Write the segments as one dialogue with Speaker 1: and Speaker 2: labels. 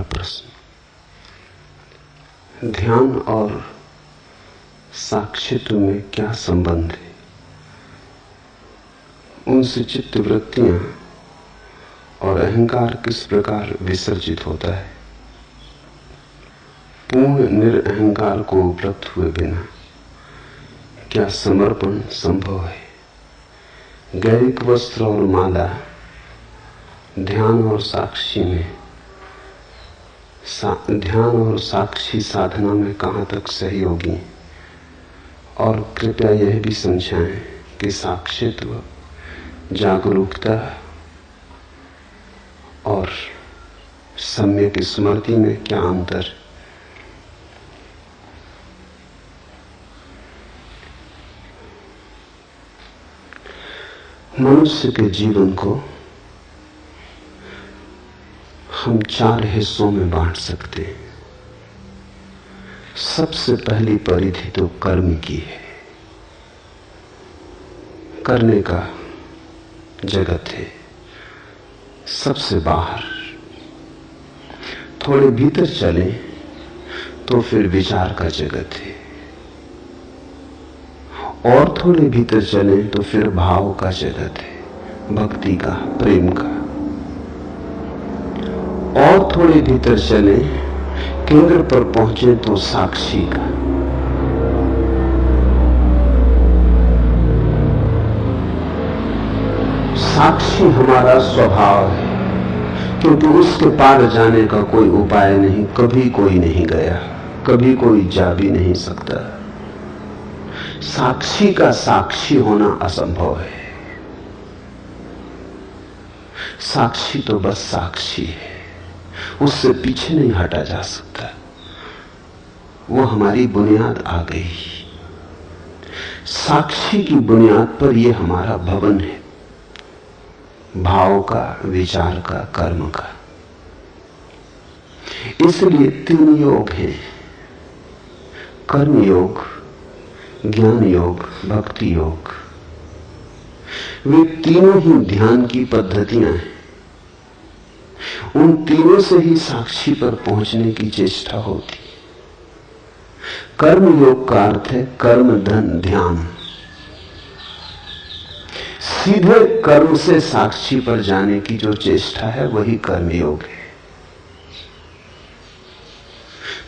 Speaker 1: प्रश्न, ध्यान और साक्षित्व में क्या संबंध है? उनसे चित्त वृत्तियां और अहंकार किस प्रकार विसर्जित होता है? पूर्ण निरअहंकार को उपलब्ध हुए बिना क्या समर्पण संभव है? गैरिक वस्त्र और माला ध्यान और साक्षी में ध्यान और साक्षी साधना में कहाँ तक सहयोगी? और कृपया यह भी समझाएं कि साक्षित्व, जागरूकता और सम्यक स्मृति में क्या अंतर? मनुष्य के जीवन को हम 4 हिस्सों में बांट सकते हैं। सबसे पहली परिधि तो कर्म की है। करने का जगत है, सबसे बाहर। थोड़े भीतर चले तो फिर विचार का जगत है, और थोड़े भीतर चले तो फिर भाव का जगत है, भक्ति का, प्रेम का। और थोड़े भीतर चले, केंद्र पर पहुंचे तो साक्षी का। साक्षी हमारा स्वभाव है, क्योंकि उसके पार जाने का कोई उपाय नहीं। कभी कोई नहीं गया, कभी कोई जा भी नहीं सकता। साक्षी का साक्षी होना असंभव है। साक्षी तो बस साक्षी है, उससे पीछे नहीं हटा जा सकता। वो हमारी बुनियाद आ गई। साक्षी की बुनियाद पर ये हमारा भवन है, भाव का, विचार का, कर्म का। इसलिए 3 योग हैं, कर्म योग, ज्ञान योग, भक्ति योग। वे तीनों ही ध्यान की पद्धतियां हैं। उन तीनों से ही साक्षी पर पहुंचने की चेष्टा होती। कर्म योग का अर्थ है कर्म धन ध्यान। सीधे कर्म से साक्षी पर जाने की जो चेष्टा है वही कर्म योग है।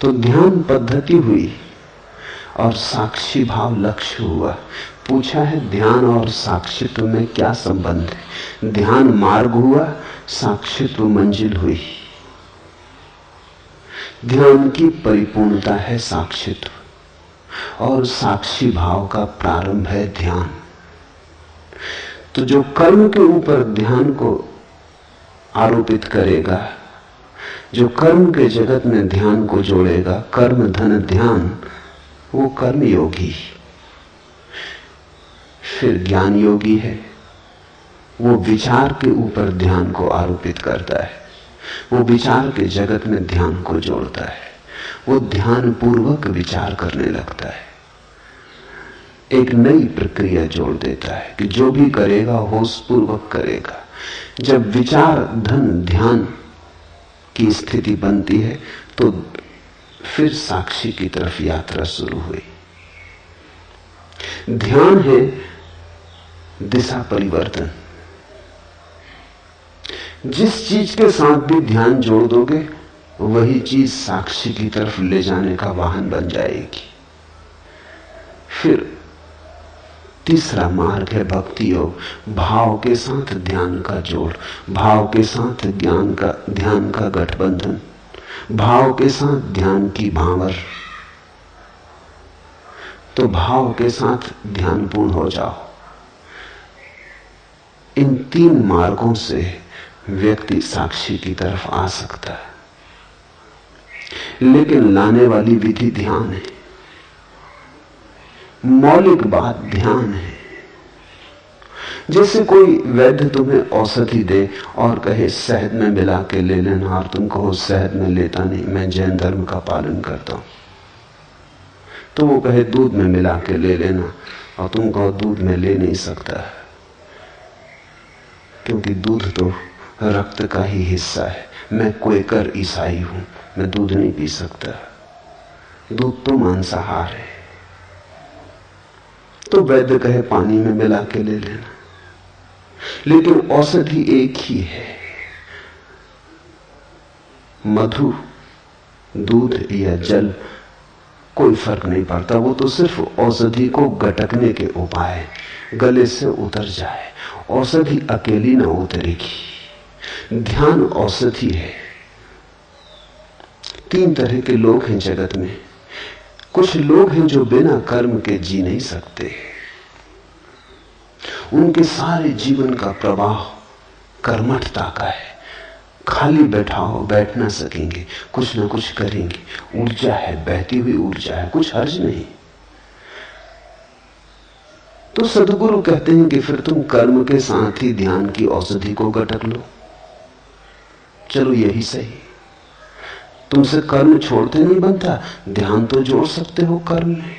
Speaker 1: तो ध्यान पद्धति हुई और साक्षी भाव लक्ष्य हुआ। पूछा है ध्यान और साक्षित्व में क्या संबंध है? ध्यान मार्ग हुआ, साक्षित्व मंजिल हुई। ध्यान की परिपूर्णता है साक्षित्व, और साक्षी भाव का प्रारंभ है ध्यान। तो जो कर्म के ऊपर ध्यान को आरोपित करेगा, जो कर्म के जगत में ध्यान को जोड़ेगा, कर्म धन ध्यान, वो कर्म योगी। फिर ज्ञान योगी है, वो विचार के ऊपर ध्यान को आरोपित करता है, वो विचार के जगत में ध्यान को जोड़ता है, वो ध्यान पूर्वक विचार करने लगता है, एक नई प्रक्रिया जोड़ देता है कि जो भी करेगा होश पूर्वक करेगा। जब विचार धन ध्यान की स्थिति बनती है तो फिर साक्षी की तरफ यात्रा शुरू हुई। ध्यान है दिशा परिवर्तन। जिस चीज के साथ भी ध्यान जोड़ दोगे वही चीज साक्षी की तरफ ले जाने का वाहन बन जाएगी। फिर तीसरा मार्ग है भक्ति योग। भाव के साथ ध्यान का जोड़, भाव के साथ ज्ञान का, ध्यान का गठबंधन, भाव के साथ ध्यान की भांवर। तो भाव के साथ ध्यान पूर्ण हो जाओ। इन 3 मार्गों से व्यक्ति साक्षी की तरफ आ सकता है, लेकिन लाने वाली विधि ध्यान है। मौलिक बात ध्यान है। जैसे कोई वैद्य तुम्हें औषधि दे और कहे शहद में मिला के ले लेना, और तुम कहो शहद में लेता नहीं, मैं जैन धर्म का पालन करता हूं। तो वो कहे दूध में मिला के ले लेना, और तुम कहो दूध में ले नहीं सकता, क्योंकि दूध तो रक्त का ही हिस्सा है। मैं क्वेकर ईसाई हूं, मैं दूध नहीं पी सकता, दूध तो मांसाहार है। तो वैद्य कहे पानी में मिला के ले लेना, लेकिन औषधि एक ही है। मधु, दूध या जल, कोई फर्क नहीं पड़ता, वो तो सिर्फ औषधि को गटकने के उपाय, गले से उतर जाए। औषधि अकेली ना उतरेगी। ध्यान औषधि है। 3 तरह के लोग हैं जगत में। कुछ लोग हैं जो बिना कर्म के जी नहीं सकते, उनके सारे जीवन का प्रवाह कर्मठता का है। खाली बैठा हो, बैठ ना सकेंगे, कुछ ना कुछ करेंगे, ऊर्जा है, बहती हुई ऊर्जा है, कुछ हर्ज नहीं। तो सदगुरु कहते हैं कि फिर तुम कर्म के साथ ही ध्यान की औषधि को गटक लो। चलो यही सही, तुमसे कर्म छोड़ते नहीं बनता, ध्यान तो जोड़ सकते हो कर्म में।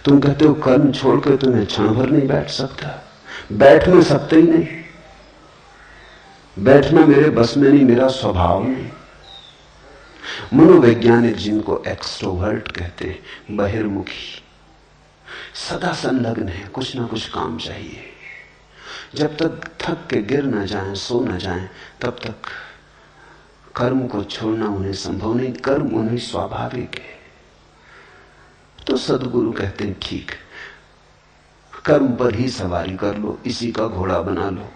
Speaker 1: तुम कहते हो कर्म छोड़कर तुम्हें क्षण भर नहीं बैठ सकता, बैठ में सकते ही नहीं। बैठना मेरे बस में नहीं, मेरा स्वभाव नहीं। मनोवैज्ञानिक जिनको एक्सट्रोवर्ट कहते हैं, बहिर्मुखी, सदा संलग्न है, कुछ ना कुछ काम चाहिए। जब तक थक के गिर ना जाएं, सो ना जाएं, तब तक कर्म को छोड़ना उन्हें संभव नहीं। कर्म उन्हें स्वाभाविक है। तो सदगुरु कहते हैं ठीक, कर्म पर ही सवारी कर लो, इसी का घोड़ा बना लो,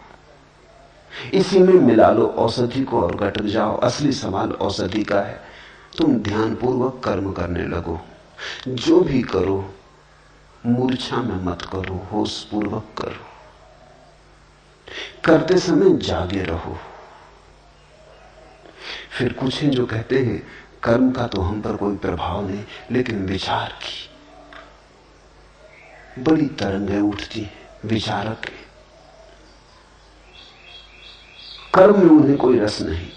Speaker 1: इसी में मिला लो औषधि को और गटक जाओ। असली सवाल औषधि का है। तुम ध्यान पूर्वक कर्म करने लगो। जो भी करो मूर्छा में मत करो, होश पूर्वक करो। करते समय जागे रहो। फिर कुछ हैं जो कहते हैं कर्म का तो हम पर कोई प्रभाव नहीं, लेकिन विचार की बड़ी तरंगें उठती हैं। विचारक है, कर्म में उन्हें कोई रस नहीं,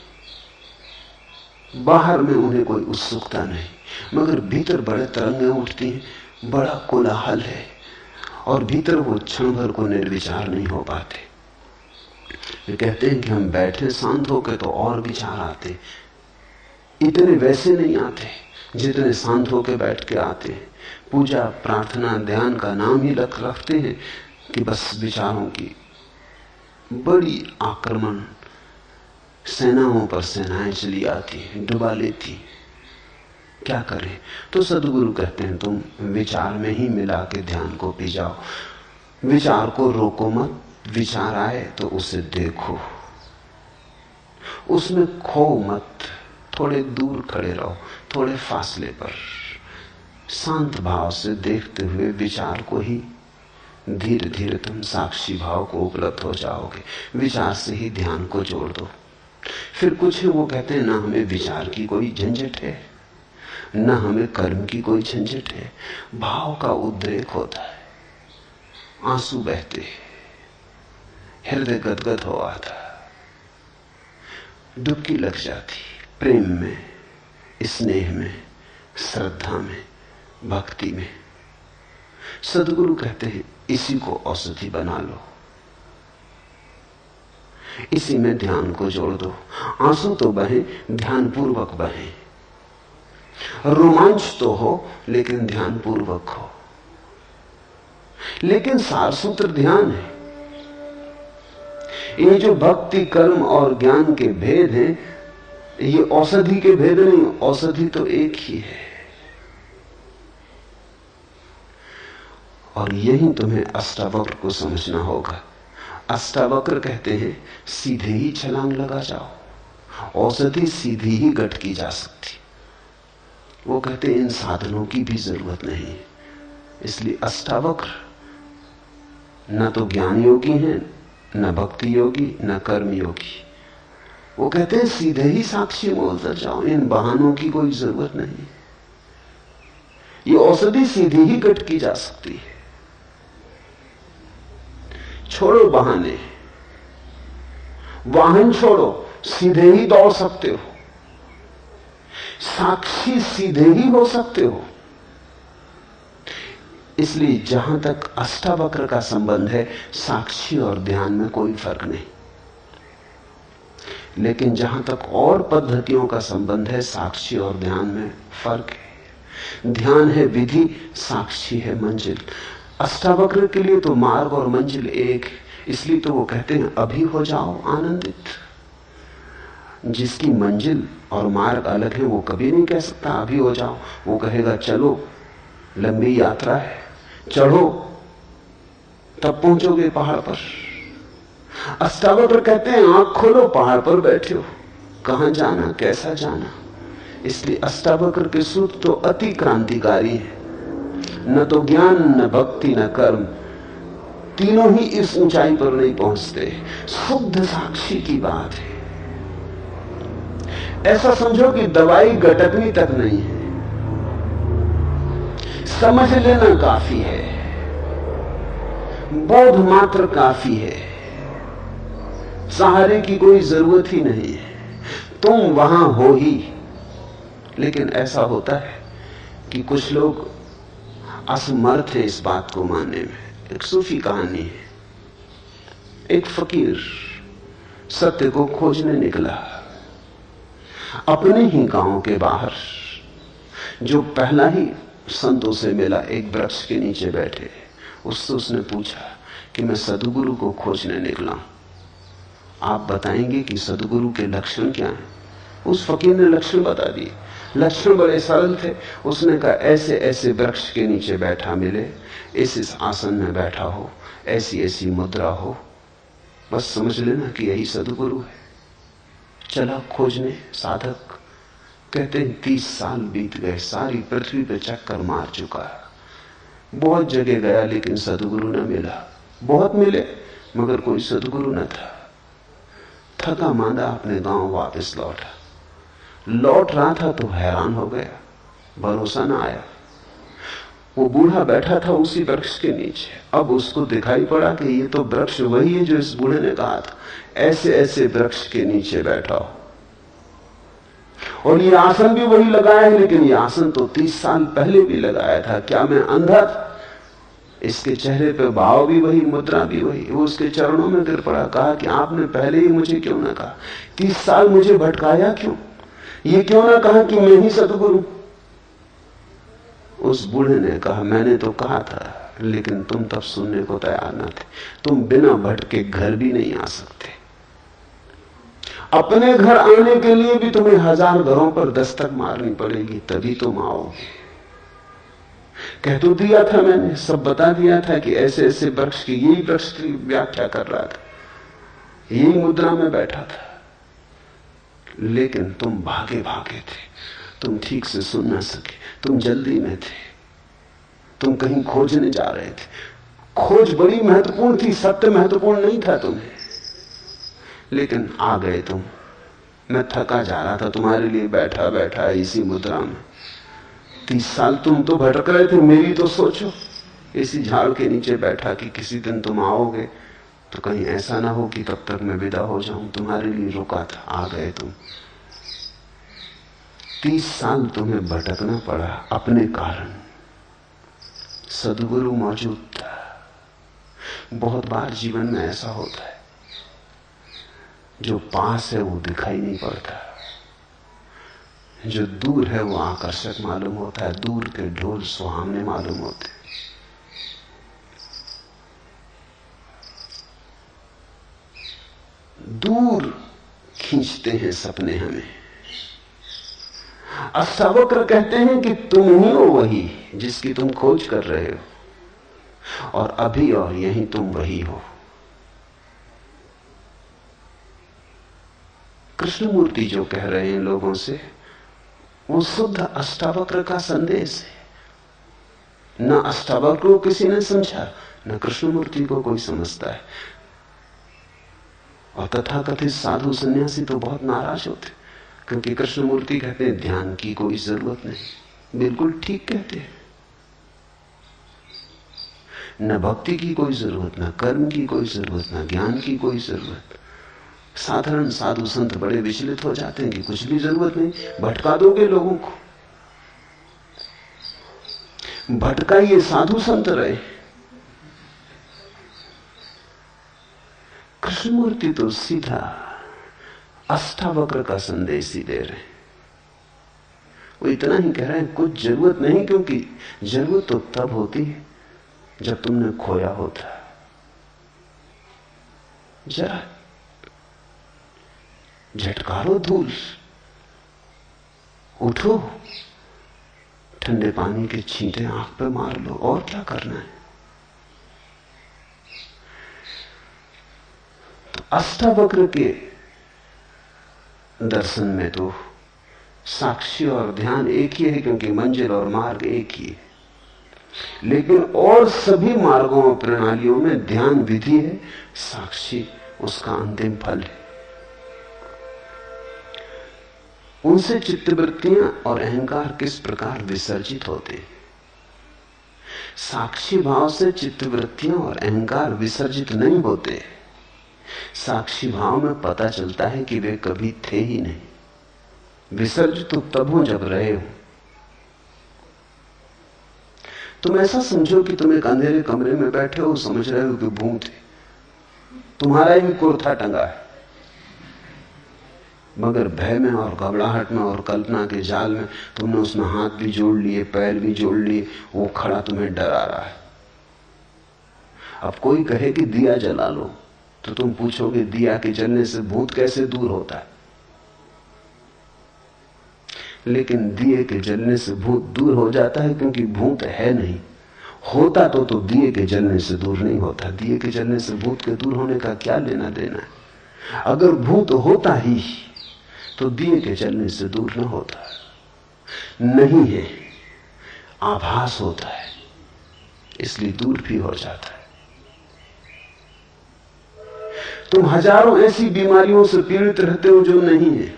Speaker 1: बाहर में उन्हें कोई उत्सुकता नहीं, मगर भीतर बड़े तरंगें उठती हैं, बड़ा कोलाहल है, और भीतर वो क्षण भर को निर्विचार नहीं हो पाते। वे कहते हैं कि हम बैठे शांत होकर तो और विचार आते, इतने वैसे नहीं आते जितने शांत होकर बैठ के आते हैं। पूजा, प्रार्थना, ध्यान का नाम ही रखते हैं कि बस विचारों की बड़ी आक्रमण, सेनाओं पर सेनाएं चली आती हैं, डुबा लेती। क्या करें? तो सदगुरु कहते हैं तुम विचार में ही मिला के ध्यान को पी जाओ। विचार को रोको मत, विचार आए तो उसे देखो, उसमें खो मत, थोड़े दूर खड़े रहो, थोड़े फासले पर, शांत भाव से देखते हुए विचार को ही धीरे धीरे तुम साक्षी भाव को उपलब्ध हो जाओगे। विचार से ही ध्यान को जोड़ दो। फिर कुछ है वो कहते हैं ना हमें विचार की कोई झंझट है, ना हमें कर्म की कोई झंझट है। भाव का उद्रेक होता है, आंसू बहते, हृदय गदगद हो आता, डुबकी लग जाती, प्रेम में, स्नेह में, श्रद्धा में, भक्ति में। सदगुरु कहते हैं इसी को औषधि बना लो, इसी में ध्यान को जोड़ दो। आंसू तो बहे, ध्यान पूर्वक बहे। रोमांच तो हो, लेकिन ध्यान पूर्वक हो। लेकिन सारसूत्र ध्यान है। ये जो भक्ति, कर्म और ज्ञान के भेद हैं, ये औषधि के भेद नहीं, औषधि तो एक ही है। और यही तुम्हें अष्टावक्र को समझना होगा। अष्टावक्र कहते हैं सीधे ही छलांग लगा जाओ, औषधि सीधी ही गट की जा सकती। वो कहते हैं इन साधनों की भी जरूरत नहीं। इसलिए अष्टावक्र न तो ज्ञान योगी हैं, न भक्ति योगी, न कर्म योगी। वो कहते हैं सीधे ही साक्षी में उतर जाओ, इन बहानों की कोई जरूरत नहीं। ये औषधि सीधी ही गट की जा सकती है। छोड़ो बहाने, वाहन छोड़ो, सीधे ही दौड़ सकते हो, साक्षी सीधे ही हो सकते हो। इसलिए जहां तक अष्टावक्र का संबंध है, साक्षी और ध्यान में कोई फर्क नहीं। लेकिन जहां तक और पद्धतियों का संबंध है, साक्षी और ध्यान में फर्क है। ध्यान है विधि, साक्षी है मंजिल। अष्टावक्र के लिए तो मार्ग और मंजिल एक है, इसलिए तो वो कहते हैं अभी हो जाओ आनंदित। जिसकी मंजिल और मार्ग अलग है वो कभी नहीं कह सकता अभी हो जाओ। वो कहेगा चलो, लंबी यात्रा है, चढ़ो, तब पहुंचोगे पहाड़ पर। अष्टावक्र कहते हैं आंख खोलो, पहाड़ पर बैठे हो, कहां जाना, कैसा जाना। इसलिए अष्टावक्र के सूत्र तो अति क्रांतिकारी है। न तो ज्ञान, न भक्ति, न कर्म, तीनों ही इस ऊंचाई पर नहीं पहुंचते। शुद्ध साक्षी की बात है। ऐसा समझो कि दवाई गटकनी तक नहीं है, समझ लेना काफी है, बोध मात्र काफी है, सहारे की कोई जरूरत ही नहीं है, तुम वहां हो ही। लेकिन ऐसा होता है कि कुछ लोग असमर्थ हैं इस बात को मानने में। एक सूफी कहानी है, एक फकीर सत्य को खोजने निकला। अपने ही गांव के बाहर जो पहला ही संतों से मिला, एक वृक्ष के नीचे बैठे, उससे उसने पूछा कि मैं सदगुरु को खोजने निकला हूं, आप बताएंगे कि सदगुरु के लक्षण क्या हैं। उस फकीर ने लक्षण बता दिए। लक्षण बड़े सरल थे। उसने कहा ऐसे ऐसे वृक्ष के नीचे बैठा मिले, इस आसन में बैठा हो, ऐसी ऐसी मुद्रा हो, बस समझ लेना कि यही सदगुरु है। चला खोजने। साधक कहते हैं 30 साल बीत गए, सारी पृथ्वी पे चक्कर मार चुका है, बहुत जगह गया लेकिन सदगुरु न मिला। बहुत मिले मगर कोई सदगुरु न था। थका मांदा अपने गांव वापस लौटा। लौट रहा था तो हैरान हो गया, भरोसा न आया। वो बूढ़ा बैठा था उसी वृक्ष के नीचे। अब उसको दिखाई पड़ा कि ये तो वृक्ष वही है जो इस बूढ़े ने कहा था, ऐसे ऐसे वृक्ष के नीचे बैठा हो, और ये आसन भी वही लगाया है, लेकिन ये आसन तो 30 साल पहले भी लगाया था। क्या मैं अंधा था? इसके चेहरे पे भाव भी वही, मुद्रा भी वही। वो उसके चरणों में गिर पड़ा, कहा कि आपने पहले ही मुझे क्यों ना कहा? 30 साल मुझे भटकाया क्यों? ये क्यों ना कहा कि मैं ही सदगुरु? उस बूढ़े ने कहा मैंने तो कहा था, लेकिन तुम तब सुनने को तैयार न थे। तुम बिना भटके घर भी नहीं आ सकते। अपने घर आने के लिए भी तुम्हें 1000 घरों पर दस्तक मारनी पड़ेगी, तभी तुम आओगे। कह तो दिया था मैंने, सब बता दिया था कि ऐसे ऐसे वृक्ष की, यही वृक्ष की व्याख्या कर रहा था, यही मुद्रा में बैठा था, लेकिन तुम भागे भागे थे, तुम ठीक से सुन ना सके, तुम जल्दी में थे, तुम कहीं खोजने जा रहे थे। खोज बड़ी महत्वपूर्ण थी, सत्य महत्वपूर्ण नहीं था तुम्हें, लेकिन आ गए तुम। मैं थका जा रहा था, तुम्हारे लिए बैठा बैठा इसी मुद्रा में। 30 साल तुम तो भटक रहे थे, मेरी तो सोचो। इसी झाड़ के नीचे बैठा कि किसी दिन तुम आओगे तो कहीं ऐसा ना हो कि तब तक मैं विदा हो जाऊं। तुम्हारे लिए रुका था, आ गए तुम। 30 साल तुम्हें भटकना पड़ा अपने कारण, सदगुरु मौजूद था। बहुत बार जीवन में ऐसा होता है, जो पास है वो दिखाई नहीं पड़ता, जो दूर है वो आकर्षक मालूम होता है, दूर के ढोल सुहावने मालूम होते हैं। दूर खींचते हैं सपने हमें। अष्टावक्र कहते हैं कि तुम ही हो वही जिसकी तुम खोज कर रहे हो, और अभी और यहीं तुम वही हो। कृष्णमूर्ति जो कह रहे हैं लोगों से, वो शुद्ध अष्टावक्र का संदेश है। न अष्टावक्र को किसी ने समझा, न कृष्णमूर्ति को कोई समझता है। और तथाकथित साधु सन्यासी तो बहुत नाराज होते, क्योंकि कृष्णमूर्ति कहते हैं ध्यान की कोई जरूरत नहीं। बिल्कुल ठीक कहते हैं। न भक्ति की कोई जरूरत, न कर्म की कोई जरूरत, न ज्ञान की कोई जरूरत। साधारण साधु संत बड़े विचलित हो जाते हैं कि कुछ भी जरूरत नहीं, भटका दोगे लोगों को। भटकाइए, साधु संत रहे। कृष्णमूर्ति तो सीधा अष्टावक्र का संदेश ही दे रहे हैं। वो इतना ही कह रहे हैं कुछ जरूरत नहीं, क्योंकि जरूरत तो तब होती है जब तुमने खोया होता। जरा झटकारो धूल, उठो, ठंडे पानी के छींटे आंख पे मार लो, और क्या करना है। तो अष्टावक्र के दर्शन में तो साक्षी और ध्यान एक ही है, क्योंकि मंजिल और मार्ग एक ही है। लेकिन और सभी मार्गों और प्रणालियों में ध्यान विधि है, साक्षी उसका अंतिम फल है। उनसे चित्तवृत्तियां और अहंकार किस प्रकार विसर्जित होते हैं। साक्षी भाव से चित्तवृत्तियां और अहंकार विसर्जित नहीं होते। साक्षी भाव में पता चलता है कि वे कभी थे ही नहीं। विसर्जित तो तब हो जब रहे हो। तुम ऐसा समझो कि तुम एक अंधेरे कमरे में बैठे हो, समझ रहे हो कि भूत है, तुम्हारा ही कुर्ता टंगा है, मगर भय में और घबराहट में और कल्पना के जाल में तुमने उसमें हाथ भी जोड़ लिए, पैर भी जोड़ लिए, वो खड़ा तुम्हें डरा रहा है। अब कोई कहे कि दिया जला लो, तो तुम पूछोगे दिया के जलने से भूत कैसे दूर होता है। लेकिन दिए के जलने से भूत दूर हो जाता है, क्योंकि भूत है नहीं। होता तो दिए के जलने से दूर नहीं होता। दिए के जलने से भूत के दूर होने का क्या लेना देना है। अगर भूत होता ही तो दिए के जलने से दूर न होता। नहीं है, आभास होता है, इसलिए दूर भी हो जाता है। तुम हजारों ऐसी बीमारियों से पीड़ित रहते हो जो नहीं है,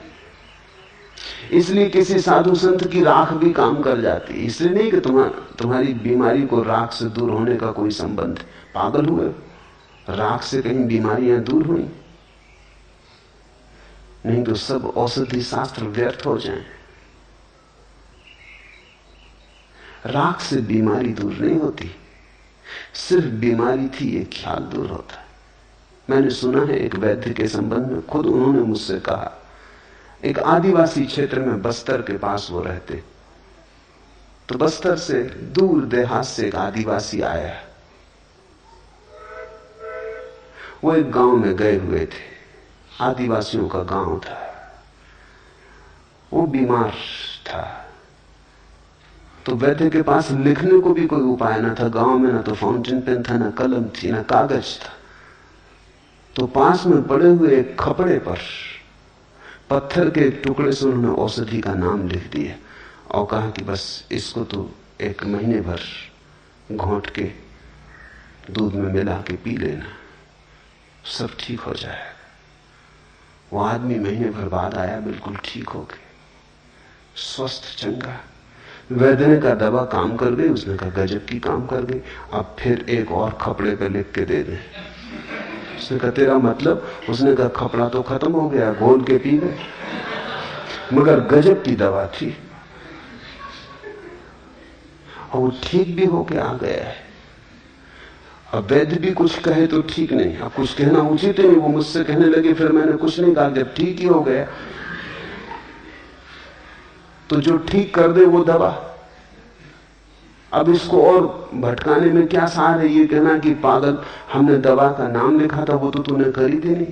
Speaker 1: इसलिए किसी साधु संत की राख भी काम कर जाती है। इसलिए नहीं कि तुम्हारी बीमारी को राख से दूर होने का कोई संबंध। पागल हुए, राख से कहीं बीमारियां दूर हुई? नहीं तो सब औषधि शास्त्र व्यर्थ हो जाएं। राख से बीमारी दूर नहीं होती, सिर्फ बीमारी थी ये ख्याल दूर होता है। मैंने सुना है एक वैद्य के संबंध में, खुद उन्होंने मुझसे कहा, एक आदिवासी क्षेत्र में बस्तर के पास वो रहते, तो बस्तर से दूर देहात से एक आदिवासी आया। वो एक गांव में गए हुए थे, आदिवासियों का गांव था। वो बीमार था, तो वैद्य के पास लिखने को भी कोई उपाय ना था। गांव में ना तो फाउंटेन पेन था, ना कलम थी, ना कागज था। तो पास में पड़े हुए एक खपड़े पर पत्थर के टुकड़े से उन्होंने औषधि का नाम लिख दिया और कहा कि बस इसको तो 1 महीने भर घोंट के दूध में मिला के पी लेना, सब ठीक हो जाएगा। वो आदमी महीने भर बाद आया, बिल्कुल ठीक हो गया, स्वस्थ चंगा। वैद्य ने कहा दवा काम कर गई? उसने कहा गजब की काम कर गई, अब फिर एक और खपड़े पे लिख के दे दे। उसने कहा तेरा मतलब? उसने कहा खपड़ा तो खत्म हो गया, घोल के पी गए, मगर गजब की दवा थी और वो ठीक भी होके आ गया है। अब वैद्य भी कुछ कहे तो ठीक नहीं, अब कुछ कहना उचित नहीं। वो मुझसे कहने लगे, फिर मैंने कुछ नहीं कहा, जब ठीक ही हो गया तो जो ठीक कर दे वो दवा। अब इसको और भटकाने में क्या सार है? ये कहना कि पागल, हमने दवा का नाम लिखा था, वो तो तूने खरीदे नहीं,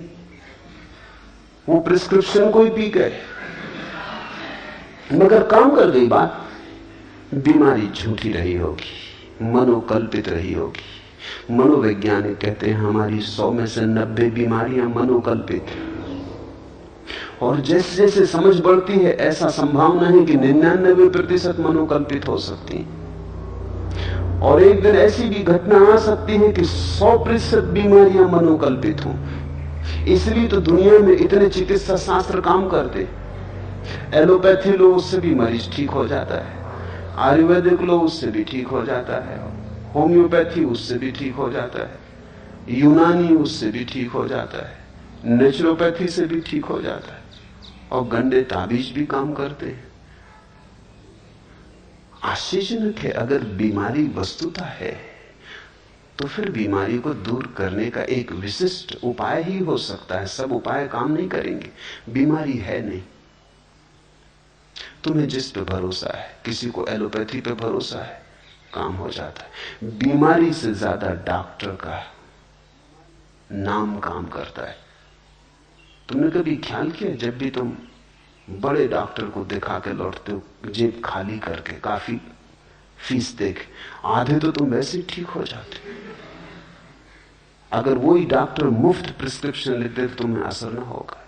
Speaker 1: वो प्रिस्क्रिप्शन को ही पी गए, मगर काम कर गई बात। बीमारी झूठी रही होगी, मनोकल्पित रही होगी। मनोवैज्ञानिक कहते हैं हमारी 100 में से 90 बीमारियां मनोकल्पित। और जैसे जैसे समझ बढ़ती है, ऐसा संभावना है कि 99% मनोकल्पित हो सकती है। और एक दिन ऐसी भी घटना आ सकती है कि 100% बीमारियां मनोकल्पित हों। इसलिए तो दुनिया में इतने चिकित्सा शास्त्र काम करते। एलोपैथी लो, उससे भी मरीज ठीक हो जाता है। आयुर्वेदिक लो, उससे भी ठीक हो जाता है। होम्योपैथी, उससे भी ठीक हो जाता है। यूनानी, उससे भी ठीक हो जाता है। नेचुरोपैथी से भी ठीक हो जाता है। और गंडे ताबीज भी काम करते हैं। आश्चर्यजनक है, अगर बीमारी वस्तुता है तो फिर बीमारी को दूर करने का एक विशिष्ट उपाय ही हो सकता है। सब उपाय काम नहीं करेंगे, बीमारी है नहीं। तुम्हें जिस पे भरोसा है, किसी को एलोपैथी पे भरोसा है, काम हो जाता है। बीमारी से ज्यादा डॉक्टर का नाम काम करता है। तुमने कभी ख्याल किया, जब भी तुम बड़े डॉक्टर को दिखा के लौटते हो जेब खाली करके, काफी फीस देके, आधे तो तुम वैसे ही ठीक हो जाते। अगर वही डॉक्टर मुफ्त प्रिस्क्रिप्शन लिख दे तो तुम्हें असर ना होगा।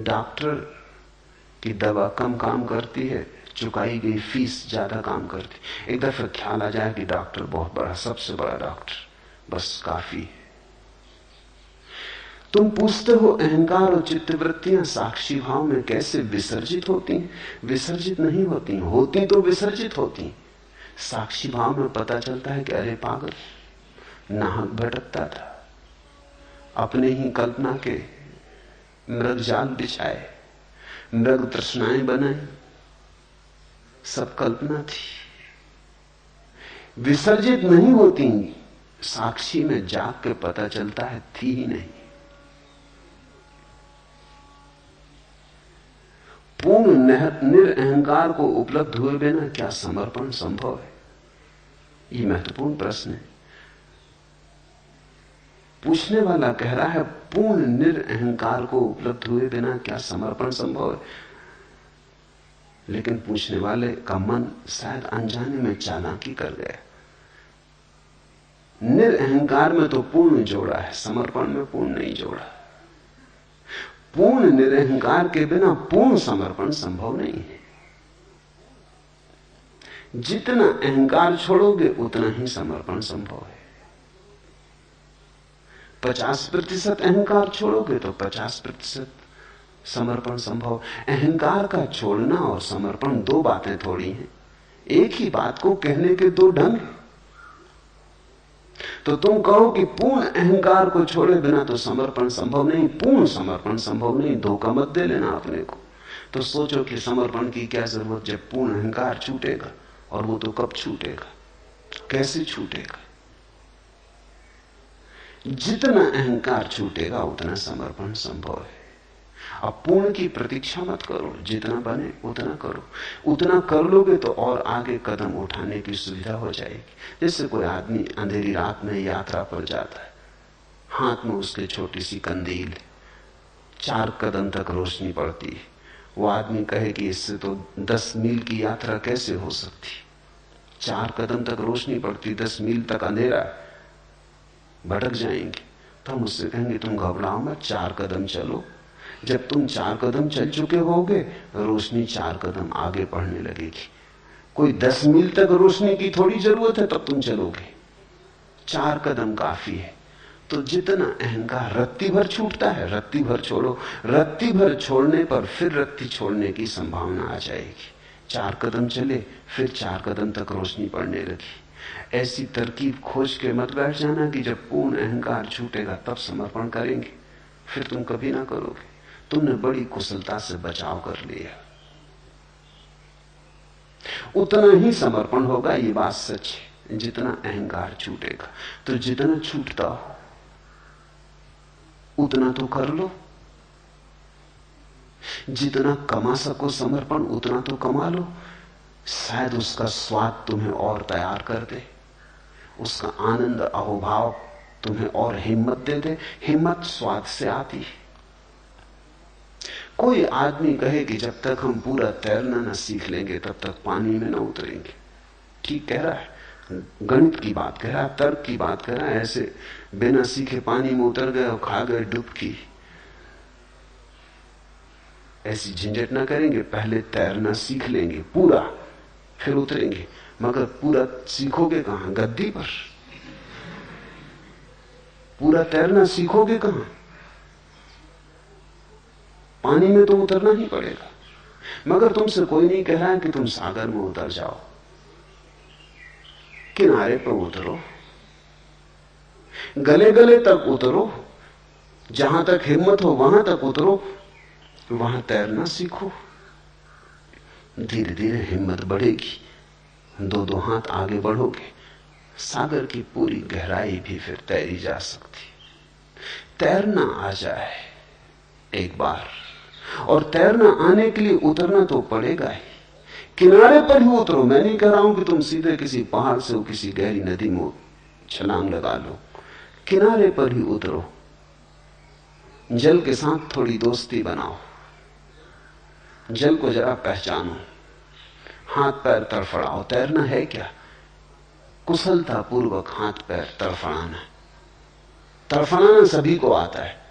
Speaker 1: डॉक्टर की दवा कम काम करती है, चुकाई गई फीस ज्यादा काम करती। एक दफा ख्याल आ जाए कि डॉक्टर बहुत बड़ा, सबसे बड़ा डॉक्टर, बस काफी है। तुम पूछते हो अहंकार और चित्तवृत्तियां साक्षी भाव में कैसे विसर्जित होती हैं? विसर्जित नहीं होती, होती तो विसर्जित होती। साक्षी भाव में पता चलता है कि अरे पागल, नाहक भटकता था, अपने ही कल्पना के मृग जाल बिछाए, मृग तृष्णाएं बनाई, सब कल्पना थी। विसर्जित नहीं होती, साक्षी में जाग के पता चलता है थी ही नहीं। पूर्ण निरअहंकार को उपलब्ध हुए बिना क्या समर्पण संभव है? ये महत्वपूर्ण प्रश्न है। पूछने वाला कह रहा है पूर्ण निरअहंकार को उपलब्ध हुए बिना क्या समर्पण संभव है? लेकिन पूछने वाले का मन शायद अनजाने में चालाकी कर गया। निरअहंकार में तो पूर्ण जोड़ा है, समर्पण में पूर्ण नहीं जोड़ा। पूर्ण निरअहंकार के बिना पूर्ण समर्पण संभव नहीं है। जितना अहंकार छोड़ोगे उतना ही समर्पण संभव है। 50% अहंकार छोड़ोगे तो 50% समर्पण संभव। अहंकार का छोड़ना और समर्पण दो बातें थोड़ी हैं, एक ही बात को कहने के दो ढंग। तो तुम कहो कि पूर्ण अहंकार को छोड़े बिना तो समर्पण संभव नहीं, पूर्ण समर्पण संभव नहीं, धोखा मत दे लेना अपने को। तो सोचो कि समर्पण की क्या जरूरत जब पूर्ण अहंकार छूटेगा, और वो तो कब छूटेगा, कैसे छूटेगा? जितना अहंकार छूटेगा उतना समर्पण संभव है। अब पूर्ण की प्रतीक्षा मत करो, जितना बने उतना करो। उतना कर लोगे तो और आगे कदम उठाने की सुविधा हो जाएगी। जैसे कोई आदमी अंधेरी रात में यात्रा पर जाता है, हाथ में उसके छोटी सी कंदील, 4 कदम तक रोशनी पड़ती है। वो आदमी कहे कि इससे तो 10 मील की यात्रा कैसे हो सकती? 4 कदम तक रोशनी पड़ती, 10 मील तक अंधेरा, भटक जाएंगे। तो हम उससे कहेंगे तुम घबराओ मत, 4 कदम चलो। जब तुम 4 कदम चल चुके होगे, रोशनी 4 कदम आगे बढ़ने लगेगी। कोई 10 मील तक रोशनी की थोड़ी जरूरत है, तब तुम चलोगे। 4 कदम काफी है। तो जितना अहंकार रत्ती भर छूटता है, रत्ती भर छोड़ो। रत्ती भर छोड़ने पर फिर रत्ती छोड़ने की संभावना आ जाएगी। 4 कदम चले, फिर 4 कदम तक रोशनी पड़ने लगी। ऐसी तरकीब खोज के मत बैठ जाना कि जब पूर्ण अहंकार छूटेगा तब समर्पण करेंगे, फिर तुम कभी ना करोगे। तुमने बड़ी कुशलता से बचाव कर लिया। उतना ही समर्पण होगा, ये बात सच है, जितना अहंकार छूटेगा। तो जितना छूटता हो उतना तो कर लो। जितना कमा सको समर्पण उतना तो कमा लो। शायद उसका स्वाद तुम्हें और तैयार कर दे, उसका आनंद अहोभाव तुम्हें और हिम्मत दे दे। हिम्मत स्वाद से आती है। कोई आदमी कहे कि जब तक हम पूरा तैरना न सीख लेंगे तब तक पानी में न उतरेंगे। ठीक कह रहा है, गणित की बात कह रहा है, तर्क की बात कह रहा है। ऐसे बिना सीखे पानी में उतर गए और खा गए डुबकी, ऐसी झंझट ना करेंगे। पहले तैरना सीख लेंगे पूरा, फिर उतरेंगे। मगर पूरा सीखोगे कहां? गद्दी पर। पूरा तैरना सीखोगे कहां? पानी में तो उतरना ही पड़ेगा। मगर तुमसे कोई नहीं कह रहा है कि तुम सागर में उतर जाओ, किनारे पर उतरो, गले गले तक उतरो, जहां तक हिम्मत हो वहां तक उतरो, वहां तैरना सीखो। धीरे धीरे हिम्मत बढ़ेगी, 2-2 हाथ आगे बढ़ोगे, सागर की पूरी गहराई भी फिर तैरी जा सकती। तैरना आ जाए एक बार, और तैरना आने के लिए उतरना तो पड़ेगा ही। किनारे पर ही उतरो। मैं नहीं कह रहा हूं कि तुम सीधे किसी पहाड़ से किसी गहरी नदी में छलांग लगा लो। किनारे पर ही उतरो, जल के साथ थोड़ी दोस्ती बनाओ, जल को जरा पहचानो, हाथ पैर तड़फड़ाओ। तैरना है क्या? कुशलता पूर्वक हाथ पैर तड़फड़ाना। तड़फड़ाना सभी को आता है।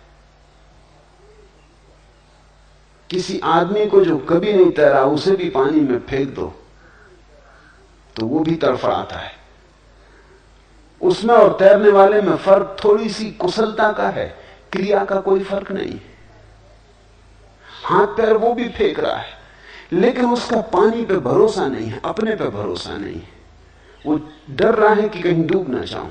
Speaker 1: किसी आदमी को जो कभी नहीं तैरा उसे भी पानी में फेंक दो तो वो भी तड़फड़ाता है। उसमें और तैरने वाले में फर्क थोड़ी सी कुशलता का है, क्रिया का कोई फर्क नहीं। हाथ पैर वो भी फेंक रहा है, लेकिन उसका पानी पे भरोसा नहीं है, अपने पे भरोसा नहीं है। वो डर रहा है कि कहीं डूब ना जाऊं।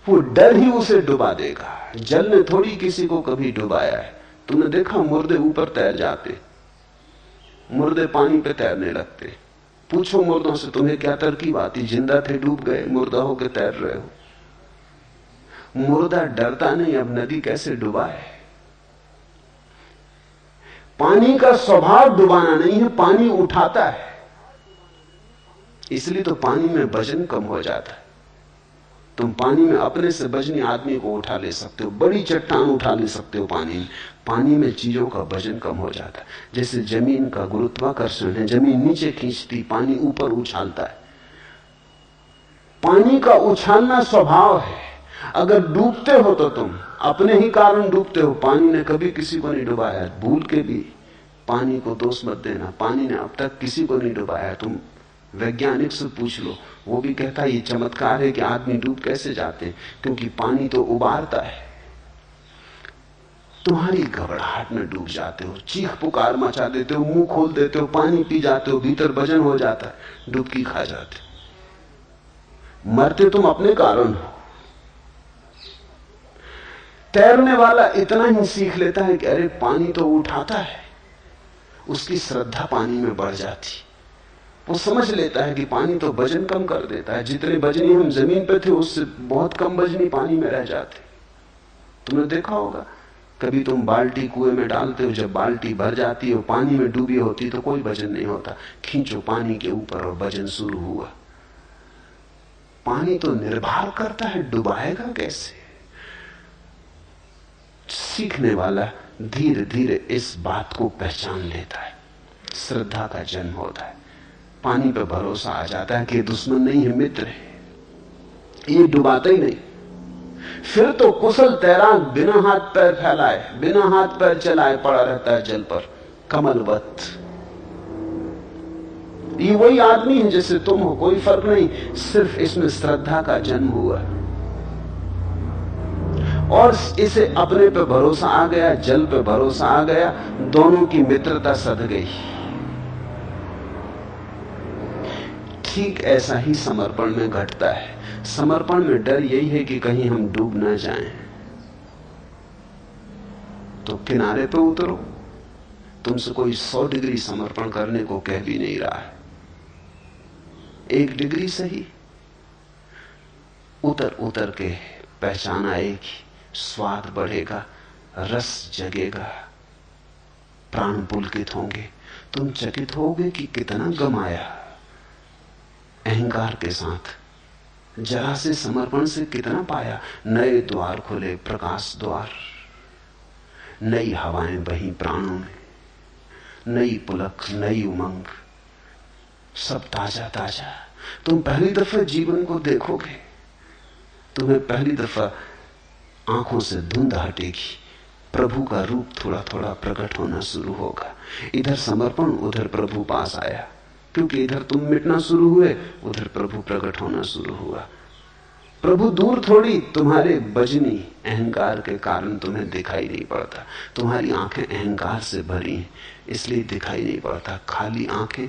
Speaker 1: वो डर ही उसे डुबा देगा। जल ने थोड़ी किसी को कभी डुबाया है। तुमने देखा मुर्दे ऊपर तैर जाते, मुर्दे पानी पे तैरने लगते। पूछो मुर्दों से तुम्हें क्या तरकीब आती? जिंदा थे डूब गए, मुर्दा होकर तैर रहे हो। मुर्दा डरता नहीं अब नदी कैसे डुबाए। पानी का स्वभाव डुबाना नहीं है, पानी उठाता है। इसलिए तो पानी में वजन कम हो जाता है। तुम पानी में अपने से वजनी आदमी को उठा ले सकते हो, बड़ी चट्टान उठा ले सकते हो पानी में। पानी में चीजों का वजन कम हो जाता है। जैसे जमीन का गुरुत्वाकर्षण है, जमीन नीचे खींचती, पानी ऊपर उछालता है। पानी का उछालना स्वभाव है। अगर डूबते हो तो तुम अपने ही कारण डूबते हो। पानी ने कभी किसी को नहीं डुबाया। भूल के भी पानी को दोष मत देना, पानी ने अब तक किसी को नहीं डुबाया। तुम वैज्ञानिक से पूछ लो, वो भी कहता है ये चमत्कार है कि आदमी डूब कैसे जाते हैं, क्योंकि पानी तो उबारता है। तुम्हारी घबराहट में डूब जाते हो, चीख पुकार मचा देते हो, मुंह खोल देते हो, पानी पी जाते हो, भीतर वजन हो जाता है, डुबकी खा जाते हो। मरते तुम अपने कारण हो। तैरने वाला इतना ही सीख लेता है कि अरे पानी तो उठाता है, उसकी श्रद्धा पानी में बढ़ जाती। वो समझ लेता है कि पानी तो वजन कम कर देता है। जितने वजनी हम जमीन पे थे उससे बहुत कम वजनी पानी में रह जाते। तुमने देखा होगा, कभी तुम बाल्टी कुएं में डालते हो, जब बाल्टी भर जाती है, पानी में डूबी होती तो कोई वजन नहीं होता। खींचो पानी के ऊपर और वजन शुरू हुआ। पानी तो निर्भर करता है, डुबाएगा कैसे। सीखने वाला धीरे धीरे इस बात को पहचान लेता है। श्रद्धा का जन्म होता है। पानी पर भरोसा आ जाता है कि दुश्मन नहीं है, मित्र है, ये डुबाता ही नहीं। फिर तो कुशल तैराक बिना हाथ पैर फैलाए, बिना हाथ पैर चलाए पड़ा रहता है जल पर, कमलवत। ये वही आदमी है जैसे तुम हो, कोई फर्क नहीं। सिर्फ इसमें श्रद्धा का जन्म हुआ और इसे अपने पे भरोसा आ गया, जल पे भरोसा आ गया, दोनों की मित्रता सध गई। ठीक ऐसा ही समर्पण में घटता है। समर्पण में डर यही है कि कहीं हम डूब ना जाएं। तो किनारे पे उतरो। तुमसे कोई 100 डिग्री समर्पण करने को कह भी नहीं रहा है। 1 डिग्री सही, उतर उतर के पहचान आएगी, स्वाद बढ़ेगा, रस जगेगा, प्राण पुलकित होंगे। तुम चकित होगे कि कितना गमाया। अहंकार के साथ जरा से समर्पण से कितना पाया। नए द्वार खुले, प्रकाश द्वार, नई हवाएं बही प्राणों में, नई पुलक, नई उमंग, सब ताजा ताजा। तुम पहली दफा जीवन को देखोगे, तुम्हें पहली दफा आंखों से धुंध हटेगी, प्रभु का रूप थोड़ा थोड़ा प्रकट होना शुरू होगा। इधर समर्पण, उधर प्रभु पास आया, क्योंकि इधर तुम मिटना शुरू हुए, उधर प्रभु प्रकट होना शुरू हुआ। प्रभु दूर थोड़ी, तुम्हारे बजनी अहंकार के कारण तुम्हें दिखाई नहीं पड़ता। तुम्हारी आंखें अहंकार से भरी हैं, इसलिए दिखाई नहीं पड़ता। खाली आंखें